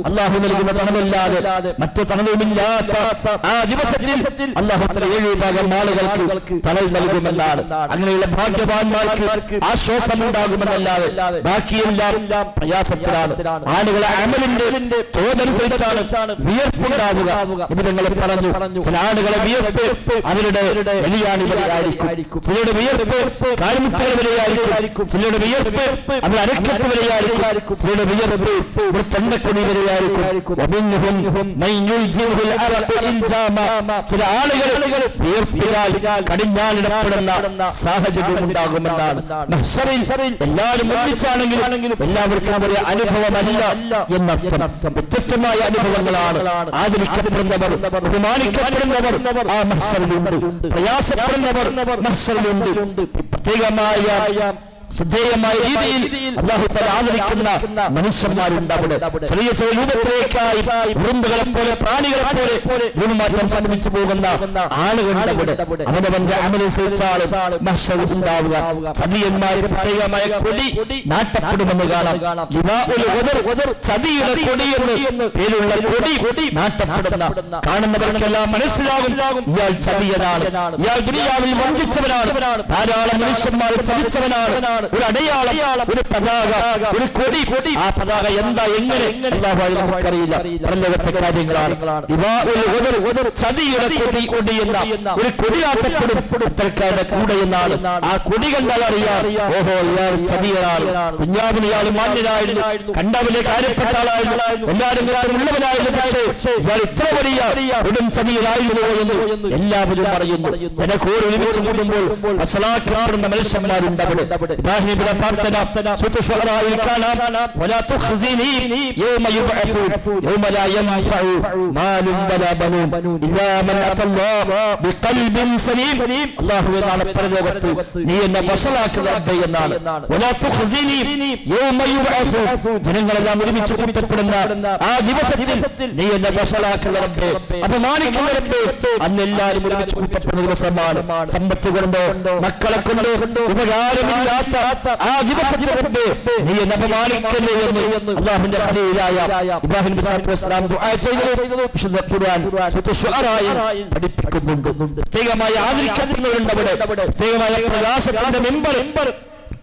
അല്ലാഹു നൽകുന്ന തണലല്ലാതെ മറ്റു തണലുമില്ലാത്ത ആ ദിവസത്തിൽ അല്ലാഹു തആല 7 ഭാഗം ആളുകൾക്ക് തണൽ നൽകുമെന്നാണ്. അങ്ങനെയുള്ള ഭാഗ്യവാന്മാർക്ക് ആശ്വാസമുണ്ടാകുമെന്നല്ലാതെ ബാക്കിയെല്ലാം പ്രയാസത്തിലാണ്. ആളുകളെ അമലിന്റെ തോതനുസരിച്ചാണ് വിയർപ്പുണ്ടാവുക. നിങ്ങളെ പറഞ്ഞു ചില ആളുകളെ വിയർപ്പ് അവരുടെ വലിയാണിവരെയായിരിക്കും, ചിലരുടെ വിയർപ്പ് കാൽമുട്ടുകൾ വരെയായിരിക്കും, ചിലരുടെ വിയർപ്പ് അവർ അരക്കത്ത് വരെയായിരിക്കും, ചിലരുടെ വിയർപ്പ് ഒരു ചണ്ടക്കൊടി വരെയായിരിക്കും. ചില ആളുകൾ വിയർപ്പിനാൽ കടിഞ്ഞാലിടപ്പെടുന്ന സാഹചര്യം ഉണ്ടാകുമെന്നാണ്. എല്ലാവരും ഒന്നിച്ചാണെങ്കിലും എല്ലാവർക്കും ഒരു അനുഭവമല്ല എന്നർത്ഥം. വ്യത്യസ്തമായ അനുഭവങ്ങളാണ്. ആദരിക്കപ്പെടുന്നവർ, ബഹുമാനിക്കപ്പെടുന്നവർ ആ മഹ്ശറിലുണ്ട്. പ്രയാസപ്പെടുന്നവർ മഹ്ശറിലുണ്ട്. പ്രത്യേകമായ ശ്രദ്ധേയമായ രീതിയിൽ അല്ലാഹു തആല ആദരിക്കുന്ന മനുഷ്യന്മാരുണ്ട് അവിടെ. ചെറിയ ചെറിയ രൂപത്തിലേക്കായി ഉറുമ്പുകളെ പോലെ, പ്രാണികളെ പോലെ രൂപമാറ്റം സംഭവിച്ചു പോകുന്ന ആളുകളുണ്ട് അവിടെ. അവനവന്റെ അമലനുസരിച്ചാണ് മഹ്ശർ ഉണ്ടാവുക. ചതിയന്മാരുടെ പ്രത്യേകമായ കൊടി നാട്ടപ്പെടുമെന്ന് കാണാം. ചതിയുടെ കൊടി എന്ന് പേരുള്ള കൊടി നാട്ടപ്പെടുന്ന കാണുന്നവർക്കെല്ലാം മനസ്സിലാകും ഇയാൾ ചതിയനാണ്, ഇയാൾ ദുനിയാവിൽ വഞ്ചിച്ചവനാണ്, ധാരാളം മനുഷ്യന്മാർ ചതിച്ചവനാണ്. ഒരു അടയാളം, ഒരു പതാക, ഒരു കൊടി. ആ പതാക എന്താ, എങ്ങനെ നമുക്കറിയില്ല. പരലോകത്തെ കാര്യങ്ങളാണ്. ചതിയുടെ കൊടി എന്ന ഒരു കൊടിയാട്ടപ്പെടും അത്തരക്കാരുടെ കൂടെ എന്നാണ്. ആ കൊടി കണ്ടാൽ അറിയാം, ഓഹോ ഇയാൾ ചതിയനാണ്, കുഞ്ഞാവിന് ഇയാൾ മാന്യനായിരുന്നു, കണ്ടവനെ കാര്യപ്പെട്ട ആളായിരുന്നു, എല്ലാവരും ഉള്ളവനായിരുന്നു. പക്ഷേ ഇയാൾ ഇത്ര വലിയ കൊടും ചതിയനായിരുന്നു എന്ന് എല്ലാവരും പറയുന്നു. ജനക്കൂർ ഒരുമിച്ച് കൂടുമ്പോൾ അസലാക്കപ്പെടുന്ന മനുഷ്യന്മാരുണ്ട് അവിടെ. ഇബ്രാഹിമിന്റെ പ്രാർത്ഥന സൂറത്തുൽ ശുഅറായിൽ കാണാം. വലാ തുഖ്സിനി യൗമ യുബ്അസൂൻ യൗമ ലാ യൻഫഉ മാലും വലാ ബനൂൻ ഇല്ലാ മൻ അത്തല്ലാഹ ബിഖൽബിൻ സലീം. അല്ലാഹുവേ നാളെ പരലോകത്ത് നീ എന്നെ വശലാക്കുക റബ്ബേ എന്നാണ്. വലാ തുഖ്സിനി യൗമ യുബ്അസൂൻ, ജനങ്ങളെല്ലാം ഒരുമിച്ച് കൂട്ടപ്പെടുന്ന ആ ദിവസത്തിൽ നീ എന്നെ വശലാക്കുക റബ്ബേ, അപമാനിക്കുക റബ്ബേ. അന്ന് എല്ലാവരും ഒരുമിച്ച് കൂട്ടപ്പെടുന്ന ദിവസമാണ്. സമ്പത്ത് കൊണ്ടോ മക്കളെ കൊണ്ടോ ഉപകാരമില്ലാത്ത ആ ദിവസത്തിൽ നീ എന്നെ അപമാനിക്കല്ലേ എന്ന് അല്ലാഹുവിന്റെ ഖലീലായ ഇബ്രാഹിം നബി സ്വല്ലല്ലാഹു അലൈഹി വസല്ലം ദുആ ചെയ്തത് വിശുദ്ധ ഖുർആൻ സൂറത്തുൽ ശുഅറായിൽ പഠിപ്പിക്കുന്നുണ്ട്. പ്രത്യേകമായി ആദരിക്കപ്പെടുന്നവരുണ്ട് അവിടെ. പ്രത്യേകമായ പ്രകാശത്തിന്റെ മിമ്പർ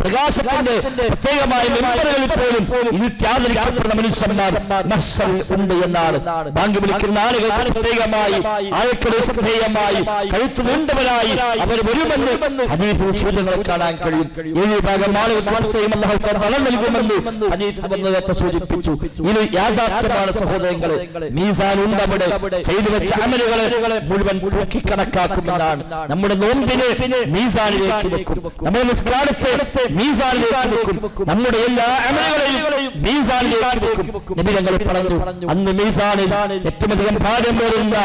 പ്രകാശത്തിന്റെ പ്രത്യേകമായ മെമ്പറുകളിൽ പോലും ഇതിൽ ത്യാഗരിക്കപ്പെടുന്ന മനുഷ്യന്മാർ മഹ്ശറിൽ ഉണ്ട് എന്നാണ്. ബാങ്ക് വിളിക്കുന്ന ആളുകൾക്ക് പ്രത്യേകമായി ആയക്കളെ ശ്രദ്ധേയമായി കഴുത്തു നീണ്ടവരായി അവർ വരുമെന്ന് ഹദീസിൽ സൂചനകൾ കാണാൻ കഴിയും. 7 ഭാഗം ആളുകൾക്ക് പ്രത്യേകം അല്ലാഹു തആല നൽകുമെന്ന് ഹദീസിൽ വന്നതൊക്കെ സൂചിപ്പിച്ചു. ഇത് യാഥാർത്ഥ്യമാണ് സഹോദരങ്ങളെ. മീസാൻ ഉണ്ട് അവിടെ. ചെയ്തു വെച്ച അമലുകളെ മുഴുവൻ തൂക്കി കണക്കാക്കുമെന്നാണ്. നമ്മുടെ നോമ്പിനെ മീസാനിലേക്ക് വെക്കും, നമ്മുടെ നിസ്കാരത്തെ മീസാനിലേക്ക് വെക്കും, നമ്മുടെ എല്ലാ അമലുകളെയും മീസാനിലേക്ക് വെക്കും. നബി തങ്ങൾ പറഞ്ഞു, അന്ന് മീസാനിൽ ഏറ്റവും അധികം ഭാരം വരുന്ന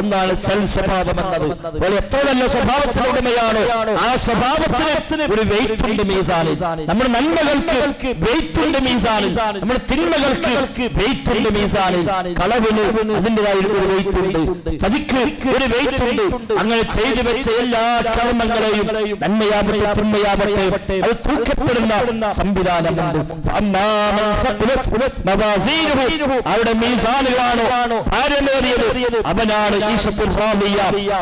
ഒന്നാണ് സൽ സ്വഭാവം എന്നത്. എത്ര നല്ല സ്വഭാവത്തിന് ഉടമയാണോ ആ സ്വഭാവത്തിന് ഒരു വെയിറ്റ് ഉണ്ട് മീസാനിൽ. നമ്മുടെ നന്മകൾക്ക് വെയിറ്റ് ഉണ്ട് മീസാനിൽ, നമ്മുടെ തിന്മകൾക്ക് വെയിറ്റ് ഉണ്ട് മീസാനിൽ. കളവിന് അതിൻ്റെതായ ഒരു വെയിറ്റ് ഉണ്ട്, ചതിക്ക് ഒരു വെയിറ്റ് ഉണ്ട്. അങ്ങനെ ചെയ്തു വെച്ച എല്ലാ കർമ്മങ്ങളെയും നന്മയാവട്ടെ തിന്മയാവട്ടെ അത് തൂക്കപ്പെടുന്ന സംവിധാനമുണ്ട്. അവിടെ മീസാനുകളാണോ ഭാരമേറിയത് അവനാണ്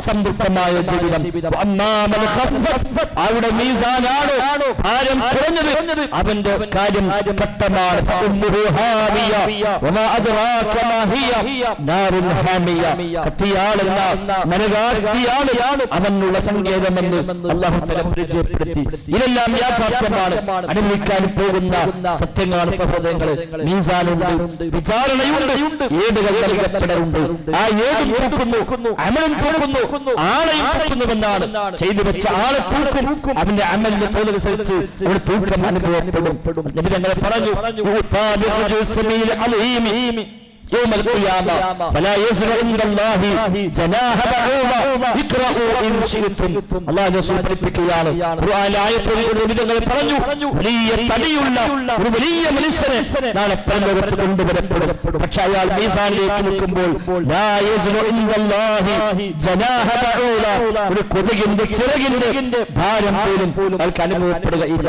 സംതൃപ്തമായ ജീവിതം. അവിടെ മീസാനാണോ ഭാരം കുറഞ്ഞത് അവന്റെ കാര്യം ഘട്ടമാണ്. അവനുള്ള സങ്കേതമെന്ന് അല്ലാഹു തആല പരിചയപ്പെടുത്തി. ഇതെല്ലാം യാഥാർത്ഥ്യമാണ്, അനുഭവിക്കാൻ പോകുന്ന സത്യങ്ങളാണ് സഹോദരങ്ങളെ. മീസാനുണ്ട്, വിചാരണയുണ്ട്, ഏടുകൾ നൽകപ്പെടലുണ്ട്. ആ ഏടും തൂക്കുന്നു, അമലും തൂക്കുന്നു, ആളെയും തൂക്കുന്നുവെന്നാണ്. ചെയ്തു വെച്ച ആളെ തൂക്കും, അവന്റെ അമലിന്റെ തോതനുസരിച്ച് അവിടെ തൂക്കം അനുഭവപ്പെടും. നബി തങ്ങൾ പറഞ്ഞു, يوم القيامة فلا يزن عند الله جناح بعوضة اقرأوا إن شئتم. الله رسول പഠിപ്പിക്കുകയാണ്. ഖുർആനിലെ ആയത്തിൽ നബിതങ്ങൾ പറഞ്ഞു, വലിയ തടിയുള്ള ഒരു വലിയ മനുഷ്യനെ നാളെ പരലോകത്ത് കൊണ്ടുവരപ്പെടും. പക്ഷെ അയാൾ മീസാനിലേക്ക് നിൽക്കുമ്പോൾ ലാ യസ്നു ഇൻദല്ലാഹി ജനാഹ ബഊല, ഒരു കൊതുകിന്റെ ചിറകിന്റെ ഭാരം പോലും അയാൾക്ക് അനുഭവപ്പെടുകയില്ല.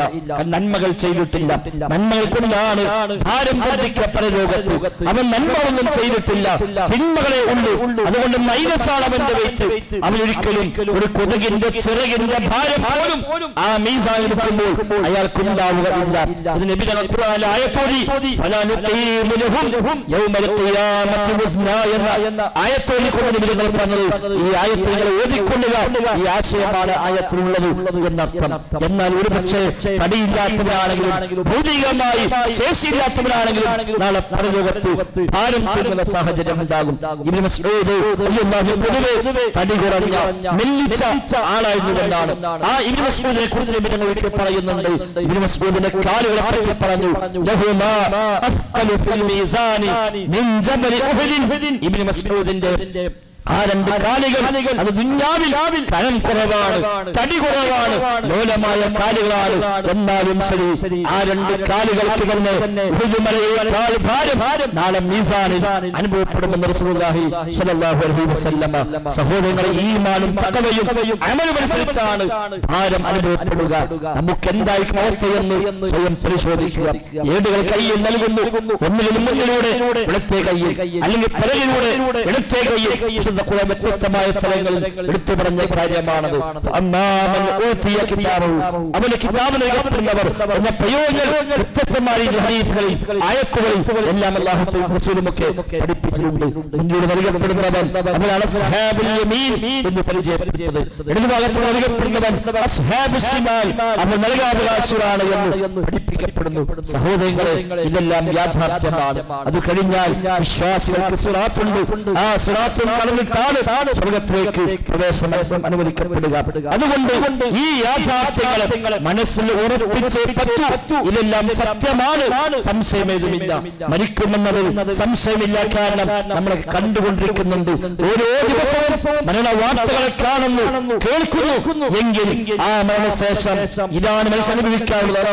നന്മകൾ ചെയ്തിട്ടില്ല, നന്മകൾ കൊണ്ടാണ് ഭാരം വർദ്ധിക്കപ്പെട്ട ലോകത്ത്. അവൻ നന്മ ഒന്നും ചെയ്തിട്ടില്ല, തിന്മകളെ ഉള്ളൂ. അതുകൊണ്ട് മൈനസാണ് അവന്റെ വെയിറ്റ്. അവനൊരിക്കലും ഒരു കൊതുകിന്റെ ചിറകിന്റെ ഭാരം പോലും ആ മീസാനിൽ നിൽക്കുമ്പോൾ അയാൾക്കുണ്ടാവുകയില്ല. ഇത് നബി തങ്ങൾ ഖുർആനിലെ ആയത്തോടി ഫലാ നുഖീമു ലഹും യൗമൽ ഖിയാമത്തി വസ്നാ എന്ന ആയത്തോടി കൊണ്ട് നബി തങ്ങൾ പറഞ്ഞത്. ഈ ആയത്തിൽ നിങ്ങൾ ഓതിക്കൊള്ളുക, ഈ ആശയമാണ് ആയത്തിലുള്ളത് എന്നർത്ഥം. എന്നാൽ ഒരുപക്ഷെ തടിയില്ലാത്തവരാണെങ്കിലും ഭൗതികമായി ശേഷിയില്ലാത്തവരാണെങ്കിലും നാളെ പരലോകത്ത് ഭാരം തൂങ്ങുന്ന സാഹചര്യം ഉണ്ടാകും. ഇബ്നു മസ്ഊദ് റളിയല്ലാഹു പൊതുവെ തടി കുറഞ്ഞ മെല്ലിച്ച ആളായിരുന്നുവെന്നാണ്. ആ ഇബ്നു മസ്ഊദിനെ കുറിച്ച് നബി തങ്ങൾ ഒരിക്കൽ പറയുന്നുണ്ട്. ഇബ്നു മസ്ഊദിന്റെ കാലുകളെ പറ്റി പറഞ്ഞു, ലഹുമാ അസ്ഖലു ഫിൽ മീസാനി മിൻ ജബലി ഉഹുദ്. ഇബ്നു മസ്ഊദിന്റെ ആ 2 കാലുകൾ അത് ദുനിയാവിൽ കനം കുറവാണ്, തടി കുറവാണ്, ലോലമായ കാലുകളാണ്. എന്നാലും ശരി ആ 2 കാലുകൾക്ക് തന്നെ ഉഹുദ് മലയേക്കാൾ ഭാരം നാളെ മീസാനിൽ അനുഭവപ്പെടുമെന്ന് റസൂലുള്ളാഹി സ്വല്ലല്ലാഹു അലൈഹി വസല്ലമ. സഹോദരങ്ങളെ, ഈമാനും തഖ്വയും അമലും അനുസരിച്ചാണ് ഭാരം അനുഭവപ്പെടുക. നമുക്ക് എന്തായിരിക്കും അവസ്ഥയെന്ന് സ്വയം പരിശോധിക്കുക. ഏടുകൾ കയ്യിൽ നൽകുന്നു, ഒന്നിലും മുന്നിലൂടെ ഇടത്തെ കയ്യിൽ, അല്ലെങ്കിൽ പിറകിലൂടെ ഇടത്തെ കയ്യിൽ. വ്യത്യസ്തമായ സ്ഥലങ്ങളിൽ എടുത്തു പറഞ്ഞ കാര്യമാണത്. അവന് കിതാബ് നൽകപ്പെടുന്നവർ എന്ന പ്രയോഗങ്ങൾ വ്യത്യസ്തമായ ഹദീസുകളിൽ ആയത്തുകളിൽ എല്ലാം അല്ലാഹു റസൂലുമൊക്കെ പഠിപ്പിച്ചിട്ടുണ്ട്. മുന്നോട്ട് നൽകപ്പെടുന്നവൻ അവനാണ് അസ്ഹാബുൽ യമീൻ എന്ന് പരിചയപ്പെടുത്തിയത്. ഇടതുഭാഗത്ത് നൽകപ്പെടുന്നവൻ അസ്ഹാബുൽ ശിമാൽ, അവൻ നൽകാവകാശികളാണ് എന്ന് പഠിപ്പിക്കപ്പെടുന്നു. സഹോദരങ്ങളെ, ഇതെല്ലാം യാഥാർത്ഥ്യമാണ്. അത് കഴിഞ്ഞാൽ വിശ്വാസികൾക്ക് സിറാത്തുണ്ട്. ആ സിറാത്തിൽ കടന്നിട്ടാണ് സ്വർഗത്തിലേക്ക് പ്രവേശനം അനുവദിക്കപ്പെടുക. അതുകൊണ്ട് ഈ യാഥാർത്ഥ്യങ്ങളെ മനസ്സിൽ ഉറപ്പിച്ചേ പറ്റൂ. ഇതെല്ലാം സത്യമാണ്, സംശയമേതുമില്ല. മരിക്കുമെന്നതിൽ സംശയമില്ല. കാരണം നമ്മളെ കണ്ടുകൊണ്ടിരിക്കുന്നുണ്ട്. ഓരോ ദിവസവും മരണ വാർത്തകളെ കാണുന്നു, കേൾക്കുന്നു. എങ്കിൽ ആ മരണശേഷം ഇതാണ് മനുഷ്യൻ അനുഭവിക്കാനുള്ളത്.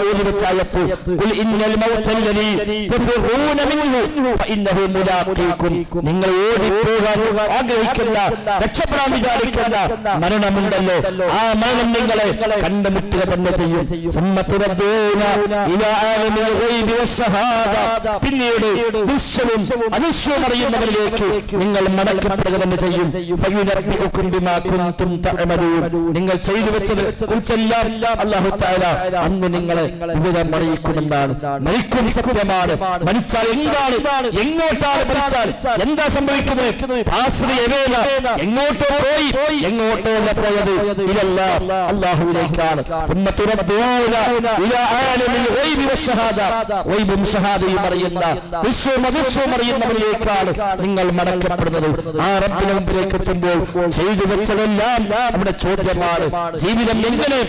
നിങ്ങൾ ഓടിപ്പോകാൻ ആഗ്രഹിക്കുന്ന, രക്ഷപ്പെടാൻ വിചാരിക്കുന്ന മരണമുണ്ടല്ലോ, ആ മരണം നിങ്ങളെ കണ്ടുമുട്ടുക തന്നെ ചെയ്യും. പിന്നീട് ദൃശ്യവും അദൃശ്യവും അറിയുന്നവരിലേക്ക് നിങ്ങൾ മടക്കപ്പെടുക തന്നെ ചെയ്യും. നിങ്ങൾ ചെയ്തു വെച്ചത് കുറിച്ചെല്ലാം അല്ലാഹു തആല അന്ന് നിങ്ങളെ വിവരം അറിയിക്കുമെന്നാണ്. മരിക്കും സത്യമാണ്. മരിച്ചാൽ എന്താണ്, എങ്ങോട്ടാണ് മരിച്ചാൽ എന്താ സംഭവിക്കുന്നത്? എങ്ങോട്ടോ പോയി, എങ്ങോട്ടോ പോയത് ഇതല്ല, അല്ലാഹുവിലേക്കാണ്. ഗൈബും ഷഹാദയും അറിയുന്ന, വിശ്വവും അദൃശ്യവും അറിയുന്നവരിലേക്കാണ് നിങ്ങൾ മടക്കപ്പെടുന്നത്. ആ റബ്ബിന്റെ മുമ്പിലേക്ക് എത്തുമ്പോൾ ചെയ്തു വെച്ചതെല്ലാം അവിടെ ചോദ്യമാണ്. ജീവിതം എങ്ങനെ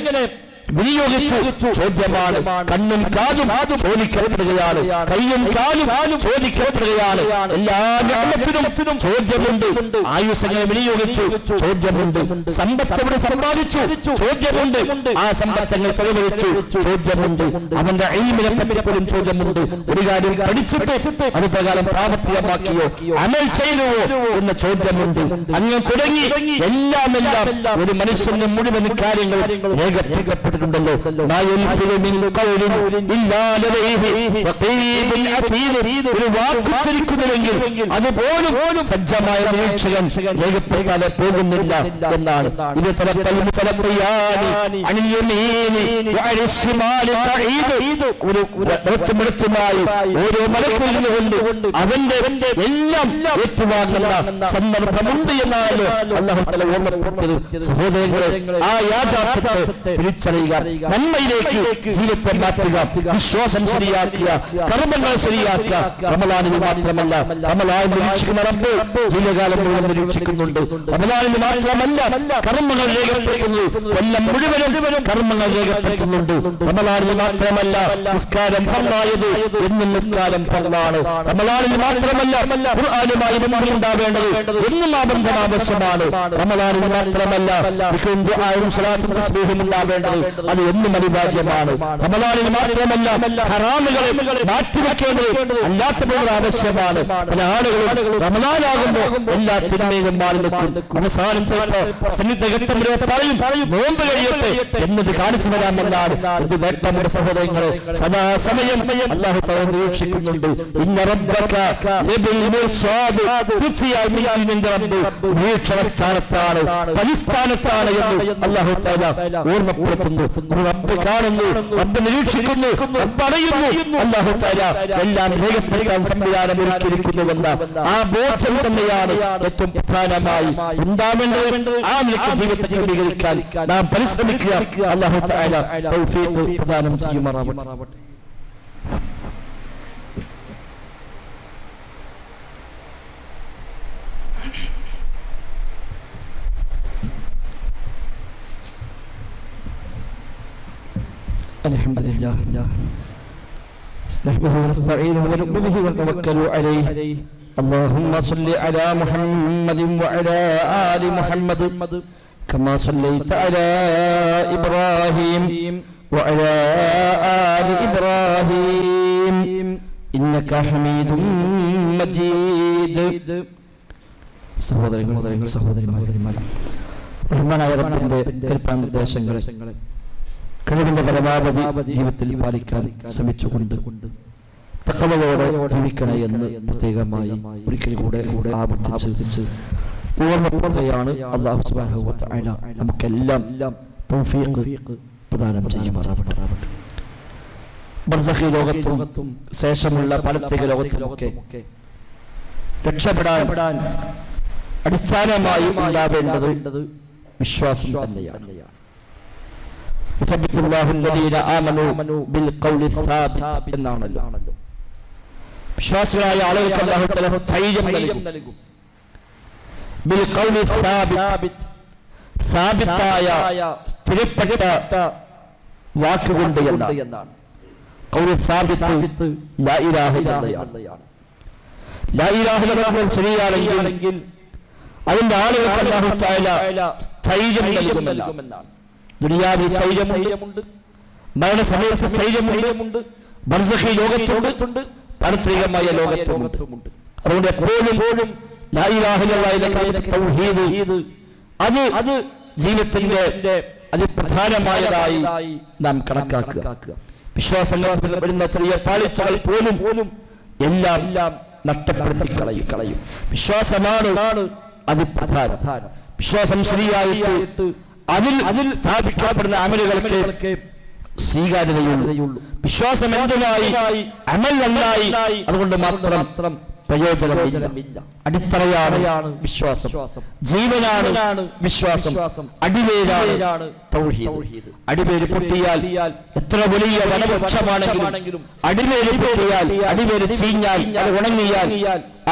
വിനിയോഗിച്ചു ചോദ്യമാണ്. കണ്ണും കാതും ചോദിക്കപ്പെടുകയാണ്, കൈയും കാലും ചോദിക്കപ്പെടുകയാണ്. എല്ലാ നിഅമത്തിനും ചോദ്യമുണ്ട്. ആയുസ്സങ്ങളെ വിനിയോഗിച്ചു ചോദ്യമുണ്ട്. സമ്പത്ത് എവിടെ സമ്പാദിച്ചു ചോദ്യമുണ്ട്. ആ സമ്പത്തങ്ങൾ ചെലവഴിച്ചു ചോദ്യമുണ്ട്. അവന്റെ ഇൽമിനെ പറ്റിപ്പോലും ചോദ്യമുണ്ട്. ഒരു കാര്യം പഠിച്ചിട്ട് അത് പ്രകാരം പ്രാവർത്തികമാക്കിയോ അമൽ ചെയ്തുവോ എന്ന ചോദ്യമുണ്ട്. അങ്ങനെ തുടങ്ങി എല്ലാം ഒരു മനുഷ്യന്റെ മുഴുവൻ കാര്യങ്ങൾ രേഖപ്പെടുത്തപ്പെട്ടു. ഒരു വാക്കുച്ചരിക്കുന്നുവെങ്കിൽ അതുപോലും സജ്ജമായ നിരീക്ഷകൻ രേഖപ്പെടുത്താതെ പോകുന്നില്ല എന്നാണ്. ഇത് ഓരോ മലക്കുകൊണ്ട് അവന്റെ എല്ലാം ഏറ്റുവാങ്ങുന്ന സന്ദർഭമുണ്ട് എന്നാണല്ലോ അല്ലാഹു തആല ഓർമ്മപ്പെടുത്തിയത്. സഹോദരങ്ങളെ, ആ യാഥാർത്ഥ്യത്തെ തിരിച്ചറിയുക, നന്മയിലേക്ക് ജീവിതത്തെ മാറ്റുക, വിശ്വാസം ശരിയാക്കുക, കർമ്മങ്ങൾ ശരിയാക്കുക. റമളാനിൽ മാത്രമല്ല, റമളാനിൽ നിരീക്ഷിക്കുന്ന റബ്ബ് ജീവിതകാലം മുഴുവൻ നിരീക്ഷിക്കുന്നുണ്ട്. റമളാനിൽ മാത്രമല്ല കർമ്മങ്ങൾ രേഖപ്പെടുത്തുന്നു, കൊല്ലം മുഴുവനും കർമ്മങ്ങൾ രേഖപ്പെടുത്തുന്നുണ്ട്. റമളാനിൽ മാത്രമല്ല നിസ്കാരം ഫർളായത്, എന്നും നിസ്കാരം ഫർളാണ്. റമളാനിൽ മാത്രമല്ല ഖുർആനുമായി ബന്ധമുണ്ടാവേണ്ടത്, എന്നും ആ ബന്ധം ആവശ്യമാണ്. റമളാനിൽ മാത്രമല്ല ദുആയും സ്വലാത്തും തസ്ബീഹും ഉണ്ടാവേണ്ടത്, അത് എന്നും അനിവാര്യമാണ്. റമളാനിൽ മാത്രമല്ല ഹറാമുകളെ മാറ്റിവെക്കേണ്ടത് അല്ലാത്തപ്പോൾ ആവശ്യമാണ്. പല ആളുകളും റമളാനാകുമ്പോൾ എല്ലാ തിന്മയും മാറി നിൽക്കും. അവസാനം സന്നിധഘട്ടം പറയും നോമ്പ് കഴിയട്ടെ എന്നത് കാണിച്ചു തരാമെന്നാണ്. ഇത് വേട്ടമുള്ള സഹോദരങ്ങളെ, സദാസമയം അല്ലാഹു തആല നിരീക്ഷിക്കുന്നുണ്ട്. ഇന്ന റബ്ബക ലബിൽ മിർസാദ്, തീർച്ചയായും നിന്റെ റബ്ബ് നിരീക്ഷണ സ്ഥാനത്താണ്, പരിസ്ഥാനത്താണ് എന്ന് അല്ലാഹു തആല ഓർമ്മപ്പെടുത്തുന്നു. റബ്ബ് കാണുന്നു, റബ്ബ് നിരീക്ഷിക്കുന്നു, റബ്ബ് അറിയുന്നു. അല്ലാഹു തആല എല്ലാം രേഖപ്പെടുത്താൻ സംവിധാനം ഒരുക്കിയിരിക്കുന്നുവെന്ന ആ ബോധ്യം തന്നെയാണ് ഏറ്റവും പ്രധാനമായി ഉണ്ടാവേണ്ടത്. ആ നിലയ്ക്ക് ജീവിതത്തെ ക്രമീകരിക്കാൻ നാം പരിശ്രമിക്കുക. അല്ലാഹു തആല തൗഫീഖ് പ്രദാനം ചെയ്യുമാറാവട്ടെ. الحمد لله نحمده ونستعينه ونؤمن به ونتوكل عليه. اللهم صل على محمد وعلى آل محمد كما صليت على إبراهيم وعلى آل إبراهيم إنك حميد مجيد. സഹോദരന്മാരെ, റഹ്മാനായ റബ്ബിന്റെ കൽപ്പനാനിർദ്ദേശങ്ങളെ കഴിവിന്റെ പരമാവധി ജീവിതത്തിൽ പാലിക്കാൻ ശ്രമിച്ചുകൊണ്ട് തഖ്വയോടെ ജീവിക്കണേ എന്ന് പ്രത്യേകമായി ഒരിക്കൽ കൂടെ ആവർത്തിച്ച് ഓർമ്മപ്പെടുത്തുകയാണ്. അല്ലാഹു സുബ്ഹാനഹു വ തആല നമുക്കെല്ലാം തൗഫീഖ് പ്രദാനം ചെയ്യുമാറാവട്ടെ. ബർസഖി ലോകത്തും ശേഷമുള്ള പാരത്രിക ലോകത്തുമൊക്കെ രക്ഷപ്പെടാൻ അടിസ്ഥാനമായി ഉണ്ടാവേണ്ടത് വിശ്വാസം തന്നെയാണ്. എന്നാണല്ലോ വിശ്വാസികളായ ആളുകൾക്ക് അല്ലാഹു തആല സ്ഥൈര്യം നൽകും. ബിൽ ഖൗലി സാബിത്തായ സ്ഥിരപ്പെട്ട വാക്കുകൊണ്ട് എന്നാണ്. ഖൗലി സാബിത്ത് ലാ ഇലാഹ ഇല്ലല്ലാഹ്. ലാ ഇലാഹ ഇല്ലല്ലാഹ് ശരിയാണെങ്കിൽ അതിന്റെ ആളുകൾക്ക് അല്ലാഹു തആല സ്ഥൈര്യം നൽകുമെന്നാണ്. ദുനിയാവിൽ സ്ഥൈര്യമുണ്ട്, മരണസമയത്ത് സ്ഥൈര്യമുണ്ട്, ബർസഖി ലോകത്തുണ്ട്, പാരത്രികമായ ലോകത്തുമുണ്ട്. അതുകൊണ്ട് എപ്പോഴും ലാ ഇലാഹ ഇല്ലല്ലാഹ് തൗഹീദ് അത് ജീവിതത്തിന്റെ അതിപ്രധാനമായതായി നാം കണക്കാക്കുക. വിശ്വാസത്തിൽ വരുന്ന ചെറിയ പാളിച്ചകൾ പോലും എല്ലാം നഷ്ടപ്പെടുത്തി കളയും. വിശ്വാസമാണ് അതിപ്രധാനം. വിശ്വാസം ശരിയായിട്ട് അതിൽ സ്ഥാപിക്കപ്പെടുന്ന അമലുകൾക്ക് സ്വീകാര്യതയുള്ളൂ. വിശ്വാസം എന്തിനായി? അമൽ നന്നായി, അതുകൊണ്ട് മാത്രം പ്രയോജനമില്ല. അടിത്തറയാണ് വിശ്വാസം, ജീവനാണ് വിശ്വാസം, അടിവേരാണ് തൗഹീദ്. അടിവേര് പൊട്ടിയാൽ എത്ര വലിയ വനവൃക്ഷമാണെങ്കിലും അടിവേര് പൊട്ടിയാൽ, അടിവേര് ചീഞ്ഞാൽ, അത് ഉണങ്ങിയാൽ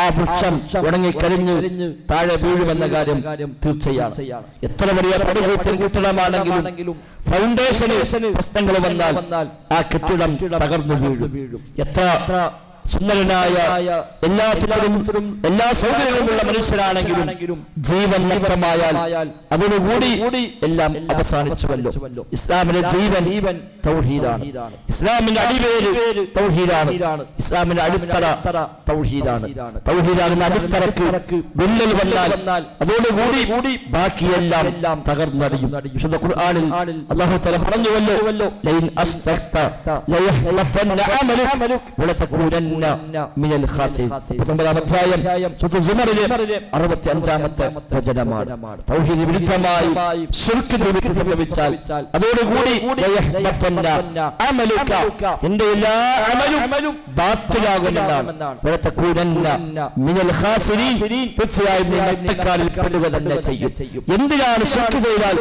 ആ വൃക്ഷം ഉണങ്ങിക്കരിഞ്ഞ് താഴെ വീഴുമെന്ന കാര്യം തീർച്ചയാണ്. എത്ര വലിയ പടുകൂറ്റൻ കെട്ടിടമാണെങ്കിലും ഫൗണ്ടേഷന് പ്രശ്നങ്ങൾ വന്നാൽ ആ കെട്ടിടം തകർന്നു വീഴും. എത്ര സുന്ദരനായ എല്ലാത്തിനും എല്ലാ സൗകര്യങ്ങളുമുള്ള മനുഷ്യരാണെങ്കിലും ജീവൻ നഷ്ടമായാൽ അതോടുകൂടി എല്ലാം അവസാനിച്ചുവല്ലോ. ഇസ്ലാമിലെ ജീവൻ തൗഹീദാണ്. ഇസ്ലാമിന്റെ അടിവേര് തൗഹീദാണ്. ഇസ്ലാമിന്റെ അടിത്തറ തൗഹീദാണ്. തൗഹീദാകുന്ന അടിത്തറക്ക് വിള്ളൽ വന്നാൽ അതോടുകൂടി ബാക്കിയെല്ലാം തകർന്നടിയും. വിശുദ്ധ ഖുർആനിൽ അല്ലാഹു തആല പറഞ്ഞുവല്ലോ, ലൈൻ അസ്തഖ്ത ലയഹ്ബതന്ന അമലുക വലതകൂനന്ന മിനൽ ഖാസിൻ. 19 അധ്യായം സൂറത്തുൽ സുമറിലെ 65-ാമത്തെ വചനമാണ്. തൗഹീദ് വിരുദ്ധമായി ശിർക്ക് ജീവിതത്തിൽ സംഭവിച്ചാൽ അതോടുകൂടി ലയഹ്ബതന്ന അമലുക, എന്റെ എല്ലാ അമലും ബാത്തിലാകുമെന്നാണ്. വലതകൂനന്ന മിനൽ ഖാസിരീൻ, തീർച്ചയായും നീ നഷ്ടക്കാരിൽ പെടുക തന്നെ ചെയ്യും. എന്തിനാണ് ശിർക്ക് ചെയ്താൽ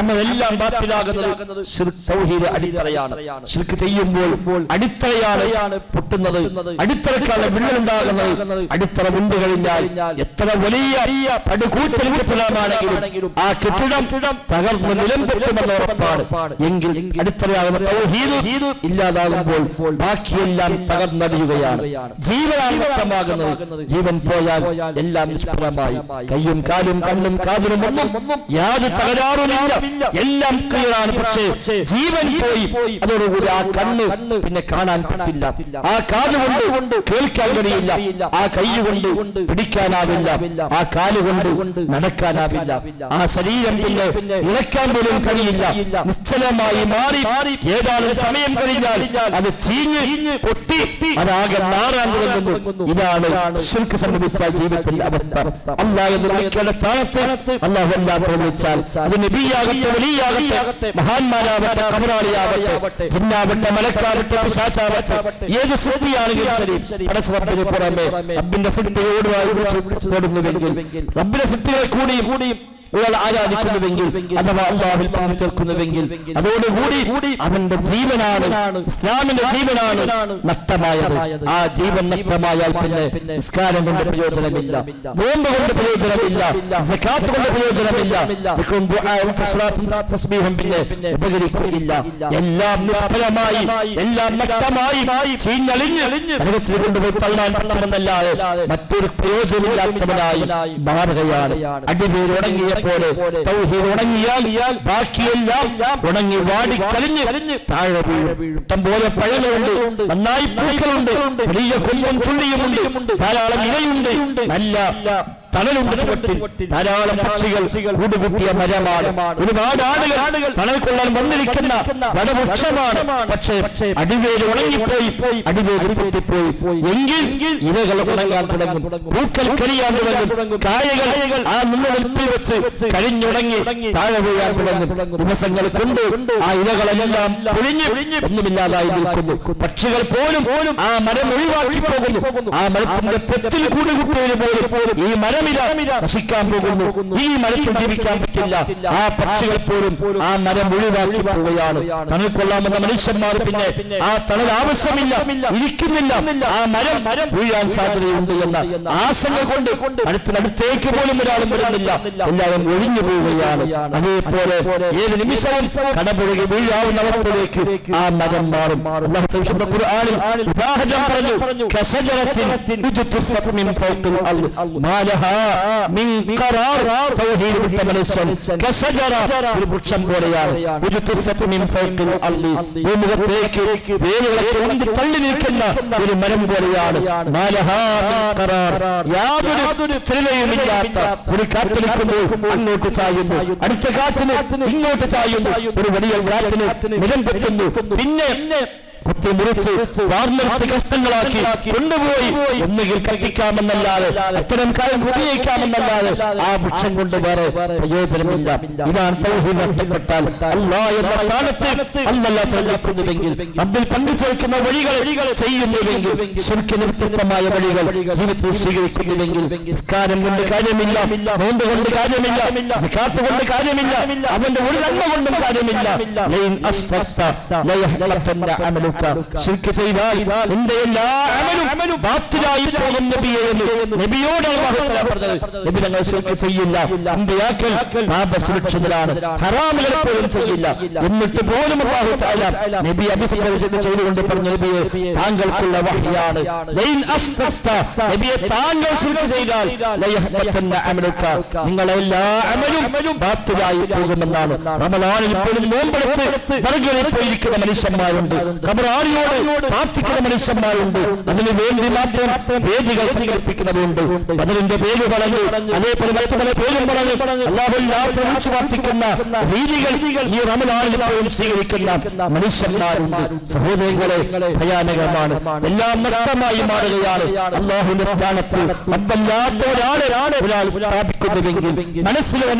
അമലെല്ലാം ബാത്തിലാകുന്നത്? ശിർക്ക് തൗഹീദ് അടിത്തറയാണ്. ശിർക്ക് ചെയ്യുമ്പോൾ അടിത്തറയാണ് പൊട്ടുന്നത്, അടിത്തറക്കാണ് വിള്ളലുണ്ടാകുന്നത്. അടിത്തറ വിണ്ടു കഴിഞ്ഞാൽ എത്ര വലിയ പടുകൂറ്റൽ കെട്ടിടമാണെങ്കിലും ആ കെട്ടിടം തകർന്ന് നിലംപെറ്റുമെന്ന് ഉറപ്പാണ്. എങ്കിൽ അടിത്തറയാകുന്ന തൗഹീദ് ഇല്ലാതാകുമ്പോൾ ബാക്കിയെല്ലാം തകർന്നടിയുകയാണ്. ജീവനാണ് നഷ്ടമാകുന്നത്. ജീവൻ പോയാൽ എല്ലാം നിഷ്ഫലമായി. കയ്യും കാലും കണ്ണും കാതിനും ഒന്നും യാതൊരു തകരാറുമില്ല, എല്ലാം ക്ലിയറാണ്. പക്ഷേ ജീവൻ പോയി, അതോടുകൂടി ആ കണ്ണ് പിന്നെ കാണാൻ പറ്റില്ല, ആ കാത് കൊണ്ട് കേൾക്കാൻ കഴിയില്ല, ആ കൈ കൊണ്ട് പിടിക്കാനാവില്ല, ആ കാലുകൊണ്ട് നടക്കാനാവില്ല, ആ ശരീരം പിന്നെ ഇളക്കാൻ പോലും കഴിയില്ല. നിശ്ചലമായി മാറി ഏതാനും സമയം കഴിഞ്ഞാൽ അത് ചീഞ്ഞ് പൊട്ടി അതാകെ നാറാൻ തുടങ്ങുന്നു. ഇതാണ് ശിർക്ക് സംഭവിച്ചാൽ ജീവിതത്തിന്റെ അവസ്ഥ. അല്ലാഹ് എന്ന് വിളിക്കേണ്ട സ്ഥാനത്ത് അല്ലാഹു അല്ലാതെ വിളിച്ചാൽ അത് നബിയാകട്ടെ, വലിയാകട്ടെ, മഹാന്മാരാവട്ടെ, ഖബറാളിയാവട്ടെ, ജിന്നാവട്ടെ, മലക്കാവട്ടെ, പിശാചാവട്ടെ, ഏത് സൃഷ്ടിയാണെങ്കിലും ശരി, പടച്ചറബ്ബിന് പുറമെ റബ്ബിന്റെ സൃഷ്ടിയോട് തൊടുന്നുവെങ്കിൽ, റബ്ബിന്റെ സൃഷ്ടികളെ കൂടിയും ഒരാൾ ആരാധിക്കുന്നുവെങ്കിൽ അഥവാ അല്ലാഹുവിൽ പങ്കു ചേർക്കുന്നുവെങ്കിൽ അതോടുകൂടി അവന്റെ ജീവനാണ്, ഇസ്ലാമിന്റെ ജീവനാണ് നഷ്ടമായത്. ആ ജീവൻ നഷ്ടമായാൽ പിന്നെ നിസ്കാരം കൊണ്ട് പ്രയോജനമില്ല, നോമ്പ് കൊണ്ട് പ്രയോജനമില്ല, സകാത്ത് കൊണ്ട് പ്രയോജനമില്ല, തസ്ബീഹും പിന്നെ ഉപകരിക്കില്ല. എല്ലാം നിഷ്ഫലമായി, എല്ലാം നഷ്ടമായി, ചീഞ്ഞളിഞ്ഞ് നരകത്തിൽ കൊണ്ടുപോയി തള്ളാൻ പറ്റുമെന്നല്ലാതെ മറ്റൊരു പ്രയോജനമില്ലാത്തവനായി മാറുകയാണ്. അടിവേര് ഉണങ്ങിയ പോലെ തൗഹീദ് ഉണങ്ങിയാൽ ബാക്കിയെല്ലാം ഉണങ്ങി വാടി കരിഞ്ഞ് താഴെ വീഴും. ഇഷ്ടംപോലെ പഴങ്ങളുണ്ട്, നന്നായി പൂക്കളുണ്ട്, വലിയ കൊമ്പും ചുള്ളിയുമുണ്ട്, ധാരാളം ഇലയുണ്ട്, നല്ല തണലുണ്ട്, ചുവട്ടിൽ ധാരാളം പക്ഷികൾ കൂടുകൂട്ടിയ മരമാണ്, ഒരുപാട് ആളുകൾ തണൽ കൊള്ളാൻ വന്നിരിക്കുന്ന വനവൃക്ഷമാണ്. പക്ഷേ അടിവേര് ഉണങ്ങിപ്പോയി, അടിവേര് പൊട്ടിപ്പോയി. എങ്കിൽ ഇലകൾ ഉണങ്ങാൻ തുടങ്ങും, പൂക്കൾ കരിയാൻ തുടങ്ങും, കായകൾ ആ നിലനിൽപ്പിൽ വെച്ച് കഴിഞ്ഞുണങ്ങി താഴെ വീഴാൻ തുടങ്ങും. ദിവസങ്ങൾ കൊണ്ട് ആ ഇലകളെല്ലാം പൊളിഞ്ഞ് ഒന്നുമില്ലാതായി നിൽക്കുന്നു. പക്ഷികൾ പോലും ആ മരം ഒഴിവാക്കി പോകുന്നു. ആ മരത്തിന്റെ പെറ്റിൽ കൂടുകൂട്ടിയതിന് പോലും ഈ മരം നശിക്കാൻ പോകുന്നു. ഈ മരത്തിൽ ജീവിക്കാൻ പറ്റില്ല. ആ പക്ഷികൾ പോലും ആ മരം ഒഴിവാക്കി പോവുകയാണ്. തണൽ കൊള്ളാമെന്ന മനുഷ്യന്മാർ പിന്നെ ആ തണൽ ആവശ്യമില്ല, ഇരിക്കുന്നില്ല. ആ മരം വീഴാൻ സാധ്യതയുണ്ട് എന്ന ആശങ്ക കൊണ്ട് അടുത്തേക്ക് പോലും ഒരാളും വരുന്നില്ല, എല്ലാവരും ഒഴിഞ്ഞു പോവുകയാണ്. അതേപോലെ ഏത് നിമിഷവും കടപുഴകി വീഴാവുന്ന അവസ്ഥയിലേക്ക് ആ മരം മാറും. വിശുദ്ധ ഖുർആനിൽ ഉദാഹരണം പറഞ്ഞു, കശജറത്തിൻ ഉജ്തുസത് മിൻ ഫൗഖിൽ അർള് മാ ലഹാ മിൻ ഖറാർ തൗഹീദ് വിട്ട മനുഷ്യൻ കശജറ ഒരു വൃക്ഷം പോലെയാണ് ഉജ്തസത്തു മിൻ ഫൗഖിൽ അർളി ഭൂമുഖത്തേക്ക് വേരുകളൊക്കെ ഉന്തി തള്ളി നിൽക്കുന്ന ഒരു മരം പോലെയാണ് മാലഹാ മിൻ ഖറാർ യാതൊരു സ്ഥിരതയുമില്ലാത്ത ഒരു കാറ്റടിക്കുമ്പോൾ അങ്ങോട്ട് ചായുന്നു അടുത്ത കാറ്റിന് ഇങ്ങോട്ട് ചായുന്നു ഒരു വലിയ കാറ്റിന് നിലം പറ്റുന്നു പിന്നെ കുത്തി മുറിച്ച് വാർന്നെടുത്ത് കഷ്ടങ്ങളാക്കി കൊണ്ടുപോയി ഒന്നുകിൽ കത്തിക്കാമെന്നല്ലാതെ അത്തരം കാര്യം ഉപയോഗിക്കാമെന്നല്ലാതെ ആ വൃക്ഷം കൊണ്ട് വേറെ പ്രയോജനമില്ല. ഇതാണ് തൗഹീദ് നഷ്ടപ്പെട്ടാൽ അല്ലാഹ് എന്ന സ്ഥാനത്ത് അല്ലാഹ് തെരഞ്ഞെടുക്കുന്നുവെങ്കിൽ റബ്ബിൽ പങ്കുചേർക്കുന്ന വഴികൾ ചെയ്യുന്നുവെങ്കിൽ ശിർക്കിന് വ്യത്യസ്തമായ വഴികൾ ജീവിതത്തിൽ സ്വീകരിക്കുന്നുവെങ്കിൽ നിസ്കാരം കൊണ്ട് കാര്യമില്ല, നോമ്പ് കൊണ്ട് കാര്യമില്ല, സകാത്ത് കൊണ്ട് കാര്യമില്ല, അവന്റെ ഒരു നന്മ കൊണ്ടും കാര്യമില്ല. ലൈൻ അസ്ഫക്ത ലയഹ്ബതന്ന അമലു ശിർക്ക് ചെയ്താൽ നിന്റെ എല്ലാ അമലും ബാത്തിലായി പോകും നബിയെ എന്ന് നബിയോട് അല്ലാഹു തആല പറഞ്ഞത്. നബി തങ്ങൾ ശിർക്ക് ചെയ്യില്ല, അമ്പിയാക്കൾ പാപസുരക്ഷിതരാണ്, ഹറാമുകൾ പോലും ചെയ്യില്ല. എന്നിട്ട് പോലും അല്ലാഹു തആല നബി അഭിസംബോധന ചെയ്തുകൊണ്ട് പറഞ്ഞു, നബിയെ താങ്കൾക്കുള്ള വഹ്യാണ് ലൈൻ അസ്ഫക്ത, നബിയെ താങ്കൾ ശിർക്ക് ചെയ്താൽ ലയഹ്ബതന്ന അമലുക, നിങ്ങളുടെ എല്ലാ അമലും ബാത്തിലായി പോകുമെന്നാണ്. റമളാനിൽ പോലും നോമ്പെടുത്ത് ദർഗയിൽ പോയിരിക്കുന്ന മനുഷ്യന്മാരുണ്ട്, ഖബറാളിയോട് പ്രാർത്ഥിക്കുന്ന മനുഷ്യന്മാരുണ്ട്, അതിനു വേണ്ടി മാത്രം വേദികൾ സംഘടിപ്പിക്കുന്നവരുണ്ട്. അതിന്റെ പേര് പറഞ്ഞു, അതേപോലെ മറ്റു പല പേരും പറഞ്ഞു അല്ലാഹു വിളിച്ചു പ്രാർത്ഥിക്കുന്ന രീതികൾ ഈ റമളാനിൽ പോലും സ്വീകരിക്കുന്ന മനുഷ്യന്മാരുണ്ട്. സഹോദരങ്ങളെ, ഭയാനകമാണ്. എല്ലാം നഷ്ടമായി മാറുകയാണ്. അല്ലാഹുവിന്റെ സ്ഥാനത്ത് റബ്ബല്ലാത്ത ഒരാൾ സ്ഥാപിക്കുന്നുവെങ്കിൽ, മനസ്സിൽ അവൻ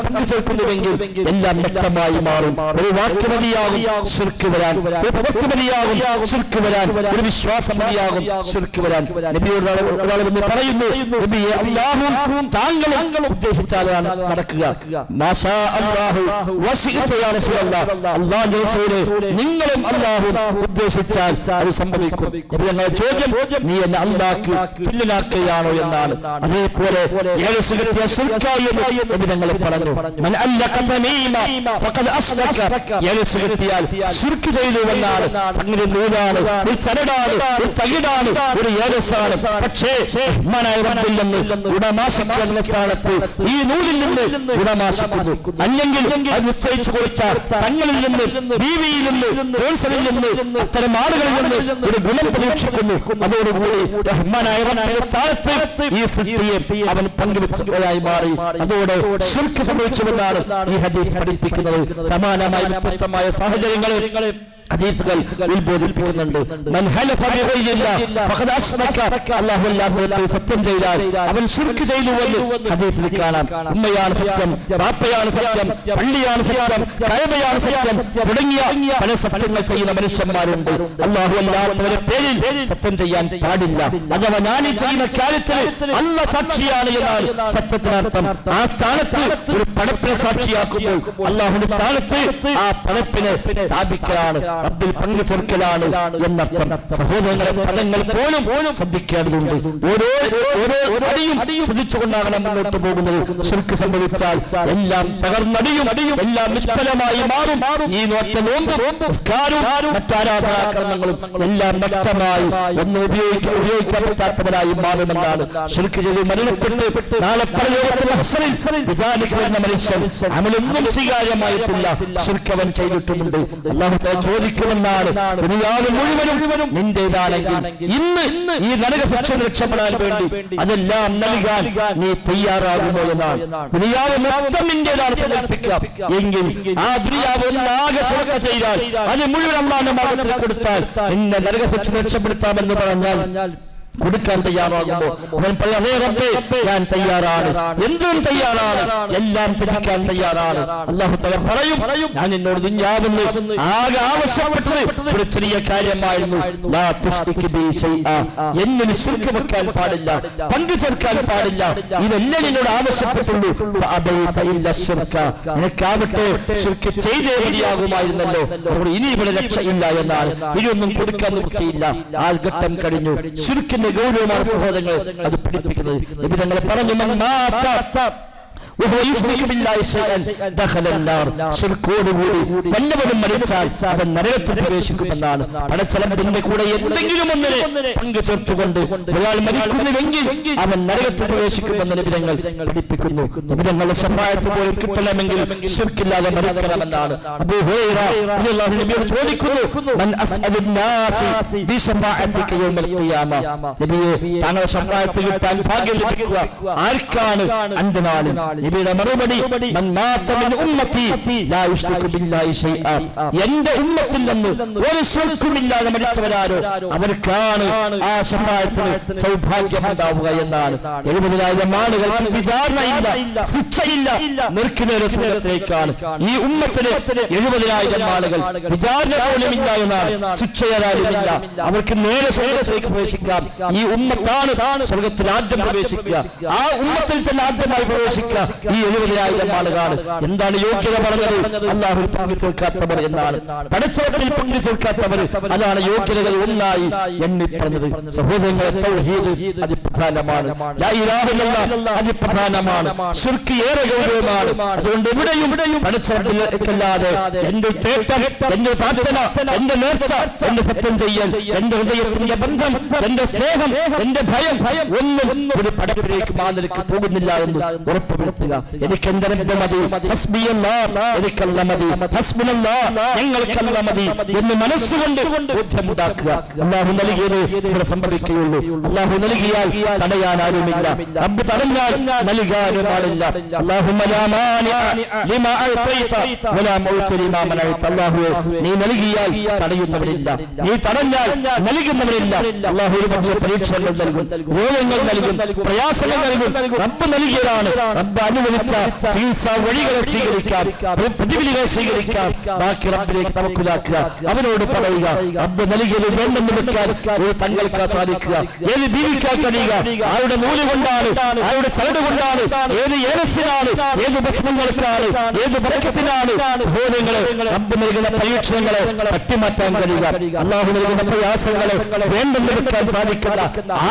പങ്കുചേർക്കുന്നുവെങ്കിൽ എല്ലാം നഷ്ടമായി മാറും. ഒരു വാക്ക് മതിയാകും ശിർക്ക് വരാൻ, ഒരു പ്രവൃത്തി മതിയാകും ശിർക്ക് വരാൻ, ഒരു വിശ്വാസം മതിയാകും ശിർക്ക് വരാൻ. നബിയോട് ഒരാൾ വന്ന് പറയുന്നു, നബിയെ അല്ലാഹുവും താങ്കളും ഉദ്ദേശിച്ചാലാണ് നടക്കുക. മാഷാ അല്ലാഹു വശിഅത യാ റസൂലല്ലാഹ്, അല്ലാഹുവിന്റെ റസൂലേ നിങ്ങളും അല്ലാഹുവും ഉദ്ദേശിച്ചാൽ അത് സംഭവിക്കും. നബി ഞങ്ങളുടെ ചോദ്യം, നീ എന്നെ അല്ലാഹ്ക്ക് തുല്യനാക്കുകയാണോ എന്നാണ്. അതേപോലെ ശിർക്കായി എന്ന് നബി ഞങ്ങൾ പറഞ്ഞു. മൻ അല്ലഖ തമീമ ഫഖദ് അശ്റക, ശിർക്ക് ചെയ്തു എന്നാണ്. സംഗതി നൂലാണ്, ഒരു ചരടാണ്, ഒരു തകിടാണ്, ഒരു ഏകസാണ്. പക്ഷേ റഹ്മാനായ റബ്ബിൽ നിന്ന് ഉടമാശിക്കുക എന്ന സ്ഥാനത്ത് ഈ നൂലിൽ നിന്ന് ഉടമാശിക്കുന്നു. അല്ലെങ്കിൽ അത് നിശ്ചയിച്ചു കൊടുത്ത തങ്ങളിൽ നിന്ന്, ബീവിയിൽ നിന്ന്, ജോത്സ്യനിൽ നിന്ന്, അത്തരം ആളുകളിൽ നിന്ന് ഒരു ഗുണം പ്രതീക്ഷിക്കുന്നു. അതോടുകൂടി റഹ്മാനായ റബ്ബിന്റെ സ്ഥാനത്ത് ഈ സൃഷ്ടിയെ അവൻ പങ്കുവെച്ചവരായി മാറി. അതോടെ ശിർക്ക് സംഭവിച്ചുവെന്നാണ് ഈ ഹദീസ് പഠിപ്പിക്കുന്നത്. സമാനമായ വ്യത്യസ്തമായ സാഹചര്യങ്ങളിൽ ഹദീസുകൾ ഉത്ബോധിപ്പിക്കുന്നുണ്ട്. മൻ ഹലഫ ബിഗൈരില്ലാഹ് ഫഖദ് അശ്റക, അല്ലാഹു അല്ലാഹുവിൽ സത്യം ചെയ്താൽ അവൻ ശിർക്ക് ചെയ്തുവെന്ന് ഹദീസിൽ കാണാം. ഉമ്മയാണ് സത്യം, ബാപ്പയാണ് സത്യം, പള്ളിയാണ് സത്യം, കഅബയാണ് സത്യം തുടങ്ങിയ പല സത്യങ്ങൾ ചെയ്യുന്ന മനുഷ്യന്മാരുണ്ട്. അല്ലാഹു അല്ലാഹുവിന്റെ പേരിൽ സത്യം ചെയ്യാൻ പാടില്ല. അഥവാ ഞാൻ ഈ ചെയ്യുന്ന കാര്യത്തിൽ അല്ലാഹ് സാക്ഷിയാണ് എന്നാണ് സത്യത്തിനർത്ഥം. ആ സ്ഥാനത്ത് ഒരു പടപ്പിനെ സാക്ഷിയാക്കുമ്പോൾ അല്ലാഹുവിന്റെ സ്ഥാനത്ത് ആ പടപ്പിനെ സ്ഥാപിക്കലാണ്, റബ്ബിൽ പങ്കുചേർക്കലാണ് എന്നർത്ഥം. സഹോദരങ്ങളെ, പദങ്ങൾ പോലും ശ്രദ്ധിക്കേണ്ടതുണ്ട്. ഓരോ അടിയും ശ്രദ്ധിച്ചുകൊണ്ടാകണം മുന്നോട്ട് പോകുന്നത്. ശിർക്ക് സംഭവിച്ചാൽ എല്ലാം തകർന്നടിയും, എല്ലാം നിഷ്ഫലമായി മാറും. ഈ നോറ്റ നോമ്പും നിസ്കാരവും മറ്റാരാധനാകർമ്മങ്ങളും എല്ലാം നഷ്ടമായി ഒന്നും ഉപയോഗിക്കാൻ പറ്റാത്തവരായി മാറുമെന്നാണ്. ശിർക്ക് ചെയ്ത് മരണപ്പെട്ട് നാളെ പരലോകത്തുള്ള ഹശ്റിൽ വിചാരിക്കുന്ന മനുഷ്യൻ അമലൊന്നും സ്വീകാര്യമായിട്ടില്ല, ശിർക്ക് അവൻ ചെയ്തിട്ടുമുണ്ട്. അല്ലാഹു തആല ചോദിക്കുമെന്നാണ്, ദുനിയാവ് മുഴുവനും നിന്റേതാണെങ്കിൽ ഇന്ന് ഈ നരകശിക്ഷ രക്ഷപ്പെടാൻ വേണ്ടി അതെല്ലാം നൽകാൻ നീ തയ്യാറാകുമോ എന്നാണ്. ദുനിയാവ് മൊത്തം നിന്റേതാണ് സങ്കല്പിക്കുക എങ്കിൽ ആ ദുനിയാവ് ഒന്നാകെ സ്വതക്ക ചെയ്താൽ അത് മുഴുവൻ അല്ലാഹുവിന്റെ മാർഗ്ഗത്തിൽ കൊടുത്താൽ നിന്നെ നരകശിക്ഷ രക്ഷപ്പെടുത്താമെന്ന് പറഞ്ഞാൽ കൊടുക്കാൻ തയ്യാറാകുമോ? അവൻ പറയാം, ഞാൻ തയ്യാറാണ്, എന്തും തയ്യാറാണ്, എല്ലാം ത്യജിക്കാൻ തയ്യാറാണ്. അല്ലാഹു തആല പറയും, ഞാൻ നിന്നോട് ദുനിയാവിൽ ആകെ ആവശ്യപ്പെട്ടത് ഒരു ചെറിയ കാര്യമായിരുന്നു. ലാ തുശ്രിക് ബി ശൈഅ, എന്നിൽ ശിർക്ക് വെക്കാൻ പാടില്ല, പങ്കു ചേർക്കാൻ പാടില്ല. ഇതെല്ലാം നിന്നോട് ആവശ്യപ്പെട്ടുള്ളൂ. ഫഅബൈത ഇല്ല ശിർക, നിനക്കാവട്ടെ ശിർക്ക് ചെയ്തേ മതിയാകുമായിരുന്നല്ലോ, അപ്പോൾ ഇനി ഇവിടെ രക്ഷയില്ല എന്നാണ്. ഇനിയൊന്നും കൊടുക്കാൻ നിവൃത്തിയില്ല. ആ ഘട്ടം കഴിഞ്ഞു. ശിർക്കിന്റെ ഗൗരവമാണ് സഹോദരങ്ങൾ അത് പഠിപ്പിക്കുന്നത്. നബി തങ്ങൾ പറഞ്ഞു, വല്ലവനും മരിച്ചാൽ അവൻ നരകത്തിൽ പ്രവേശിക്കുമെന്നാണ്. പടച്ചലമ്പിന്റെ കൂടെ എന്തെങ്കിലും ഒന്നിനെ പങ്കു ചേർത്തുകൊണ്ട് ഒരാൾ മരിക്കുന്നുവെങ്കിൽ അവൻ നരകത്തിൽ പ്രവേശിക്കുമെന്ന് നബിതങ്ങൾ പഠിപ്പിക്കുന്നു. നബിതങ്ങളുടെ ശഫാഅത്ത് പോലും കിട്ടണമെങ്കിൽ ശിർക്കില്ലാതെ മരിക്കണമെന്നാണ്. അബൂ ഹുറൈറ റളിയല്ലാഹു അൻഹു ചോദിക്കുന്നു, മൻ അസ്അലുൻ നാസി ബിശഫാഅതിക യൗമൽ ഖിയാമ, നബിയെ താങ്കളുടെ ശഫാഅത്ത് കിട്ടാൻ ഭാഗ്യം ലഭിക്കുക ആർക്കാണ് അന്ത്യനാളിൽ? നബിയുടെ മറുപടി, മൻ മാത മിൻ ഉമ്മത്തി ലാ യുശ്രികു ബില്ലാഹി ഷൈഅ, എന്റെ ഉമ്മത്തിൽ നിന്ന് ഒരു ശിർക്കുമില്ലാതെ മരിച്ചവരാരോ അവർക്കാണ് ആ ശഫാഅത്തിന് സൗഭാഗ്യം ഉണ്ടാവുക എന്നാണ്. 70,000 ആളുകൾക്ക് വിചാരണയില്ല, ശിക്ഷയില്ല, നിർക്കിനേരെ സ്വർഗ്ഗത്തിലേക്കാണ്. ഈ ഉമ്മത്തിന് 70,000 ആളുകൾ വിചാരണ പോലുമില്ല എന്നാണ്, ശിക്ഷയാലുമില്ല, അവർക്ക് നേരെ സ്വർഗ്ഗത്തിലേക്ക് പ്രവേശിക്കാം. ഈ ഉമ്മത്താണ് സ്വർഗ്ഗത്തിൽ ആദ്യം പ്രവേശിക്കുക, ആ ഉമ്മത്തിൽ തന്നെ ആദ്യമായി പ്രവേശിക്കുക ഈ 70,000 ആളുകളാണ്. എന്താണ് യോഗ്യത പറഞ്ഞത്? അല്ലാഹുവിൽ പങ്കു ചേർക്കാത്തവർ എന്നാണ്. പടച്ചവത്തിൽ പങ്കു ചേർക്കാത്തവർ, അതാണ് യോഗ്യതകൾ ഒന്നായി എണ്ണി പറഞ്ഞത്. സഹോദരങ്ങളെ, തൗഹീദ് അതിപ്രധാനമാണ്, ലാ ഇലാഹ ഇല്ലല്ലാഹ് അതിപ്രധാനമാണ്, ശിർക്ക് ഏറെ ഗൗരവമാണ്. അതുകൊണ്ട് എവിടെയും പടച്ചവല്ലാതെ എന്റെ തേട്ടം, എന്റെ പ്രാർത്ഥന, എന്റെ നേർച്ച, എന്റെ സത്യം ചെയ്യൽ, എന്റെ ഹൃദയത്തിന്റെ ബന്ധം, എന്റെ സ്നേഹം, എന്റെ ഭയം ഒന്നും ഒരു പടപ്പിലേക്ക് മാനിലേക്ക് പോകുന്നില്ല എന്ന് ഉറപ്പുവരുത്തുക. എനിക്ക് എന്റെ റബ്ബ് മതി, ഹസ്ബിയല്ലാഹ്, എനിക്കല്ല മതി, ഹസ്ബുനല്ലാഹ്, ഞങ്ങൾക്കല്ല മതി എന്ന് മനസ്സുകൊണ്ട് ബോധ്യമുണ്ടാക്കുക. അല്ലാഹു നൽകിയത് ഇവിടെ സംഭവിക്കുകയുള്ളൂ. അല്ലാഹു നൽകിയാൽ തടയാൻ ആരുമില്ല, റബ്ബ് തടഞ്ഞാൽ നൽകാനും ആളില്ല. അല്ലാഹുമ്മ ലാ മാനിഅ ലിമാ അഅതൈത വലാ മുഅ്തി ലിമാ മനഅത. അല്ലാഹുവേ, നീ നൽകിയാൽ തടയുന്നവരില്ല, നീ തടഞ്ഞാൽ നൽകുന്നവരില്ല. അല്ലാഹു ഒരുപക്ഷെ പരീക്ഷകൾ നൽകും, രോഗങ്ങൾ നൽകും, പ്രയാസങ്ങൾ നൽകും. റബ്ബ് നൽകിയതാണ്. റബ്ബ് അനുവദിച്ച ചികിത്സാ വഴികളെ സ്വീകരിക്കാം, പ്രതിവിധികളെ സ്വീകരിക്കാം. ബാക്കി റബ്ബിലേക്ക് തവക്കുലാക്കുക, അവനോട് പറയുക. റബ്ബ് നൽകിയത് വേണ്ടെന്ന് വെക്കാൻ ഒരു തങ്ങൾക്ക് സാധിക്കുക. ഏത് ബീവിക്കാൻ കഴിയുക? ആരുടെ നൂല് കൊണ്ടാണ്, ആരുടെ ചരട് കൊണ്ടാണ്, ഏത് ഏലസിനാണ്, ഏത് ഭസ്മങ്ങൾക്കാണ്, ഏത് ബറക്കത്തിനാണ്? സഹോദരങ്ങളെ, റബ്ബ് നൽകുന്ന പരീക്ഷണങ്ങളെ തട്ടിമാറ്റാൻ കഴിയുക. അല്ലാഹു നൽകുന്ന പ്രയാസങ്ങളെ വേണ്ടെന്ന് വെക്കാൻ സാധിക്കുന്ന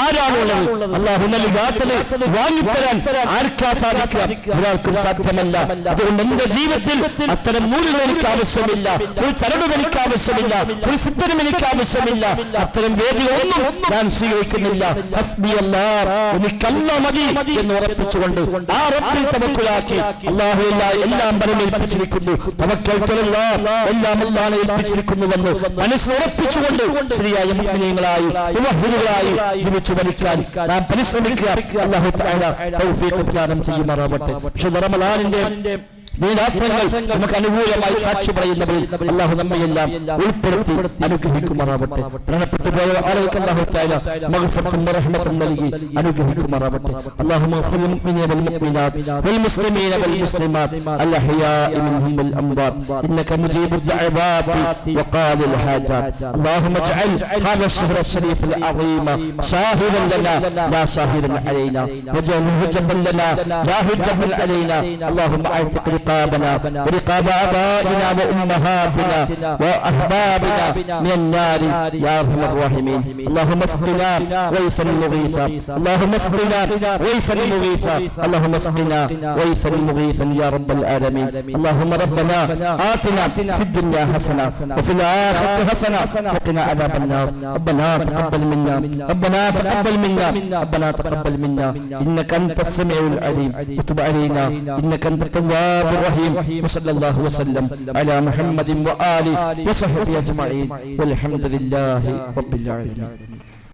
ആരാണുള്ളത്? അല്ലാഹു നൽകാത്തത് വാങ്ങിത്തരാൻ ആർക്കാ സാധിക്കുക? ഒരാൾക്കും സാധ്യമല്ല. അതുകൊണ്ട് എന്റെ ജീവിതത്തിൽ അത്തരം നൂലുകൾ എനിക്ക് ആവശ്യമില്ല, ഒരു ചരടും എനിക്ക് ആവശ്യമില്ല, ഒരു സിദ്ധനും എനിക്ക് ആവശ്യമില്ല. അത്തരം വേദികളൊന്നും ഞാൻ സ്വീകരിക്കുന്നില്ല. ഹസ്ബിയല്ലാഹ്, എനിക്കല്ല മതി എന്ന് ഉറപ്പിച്ചുകൊണ്ട് ആ റബ്ബിൽ തവക്കുലാക്കി അല്ലാഹു എല്ലാം പരമേൽപ്പിച്ചിരിക്കുന്നു, തവക്കൽതുല്ലാഹ്, എല്ലാം അല്ലാഹുവിനെ ഏൽപ്പിച്ചിരിക്കുന്നുവെന്ന് മനസ്സുറപ്പിച്ചുകൊണ്ട് ശരിയായ മുഅ്മിനീങ്ങളായി മുവഹ്ഹിദുകളായി ജീവിച്ചു മരിക്കാൻ നാം പരിശ്രമിക്കുക. അല്ലാഹു തആല തൗഫീഖ് പ്രദാനം ചെയ്യുമാറാവട്ടെ. വിശുദ്ധ റമളാനിന്റെ ദിനാർത്ഥങ്ങൾ നമുക്ക് അനുകൂലമായി സാക്ഷി പറയുന്നവരിൽ അല്ലാഹു നമ്മയെല്ലാം ഉൾപ്പെടുത്തി അനുഗ്രഹിക്കുമാറാവട്ടെ. മരണപ്പെട്ടു പോയ ആളുകൾക്ക് അല്ലാഹു തആല മഗ്ഫിറത്തും റഹ്മത്തും നൽകി അനുഗ്രഹിക്കുമാറാവട്ടെ. അല്ലാഹു മഗ്ഫിർ ലിൽ മുഅ്മിനീന വൽ മുഅ്മിനാത്ത് വൽ മുസ്ലിമീന വൽ മുസ്ലിമാത്ത് അൽ അഹ്യാഇ മിൻഹും വൽ അംവാത്ത് ഇന്നക മുജീബുദ് ദഅവാതി വഖാദിൽ ഹാജാത്ത്. അല്ലാഹുമ്മ اجعل هذا الشهر الشريف العظيم شاهدا لنا لا شاهدا علينا واجعله حجة لنا لا حجة علينا. اللهم اعتق رقابنا ورقاب آبائنا وأمهاتنا وأحبابنا من النار يا أرحم الراحمين. اللهم اسقنا غيثا مغيثا، اللهم اسقنا غيثا مغيثا، اللهم اسقنا غيثا مغيثا يا رب العالمين. اللهم ربنا آتنا في الدنيا حسنة وفي الآخرة حسنة وقنا عذاب النار. ربنا تقبل منا، ربنا تقبل منا، ربنا تقبل منا إنك أنت السميع العليم وتب علينا إنك أنت التواب الرحيم. وصلى الله وسلم على محمد وآله وصحبه أجمعين والحمد لله رب العالمين.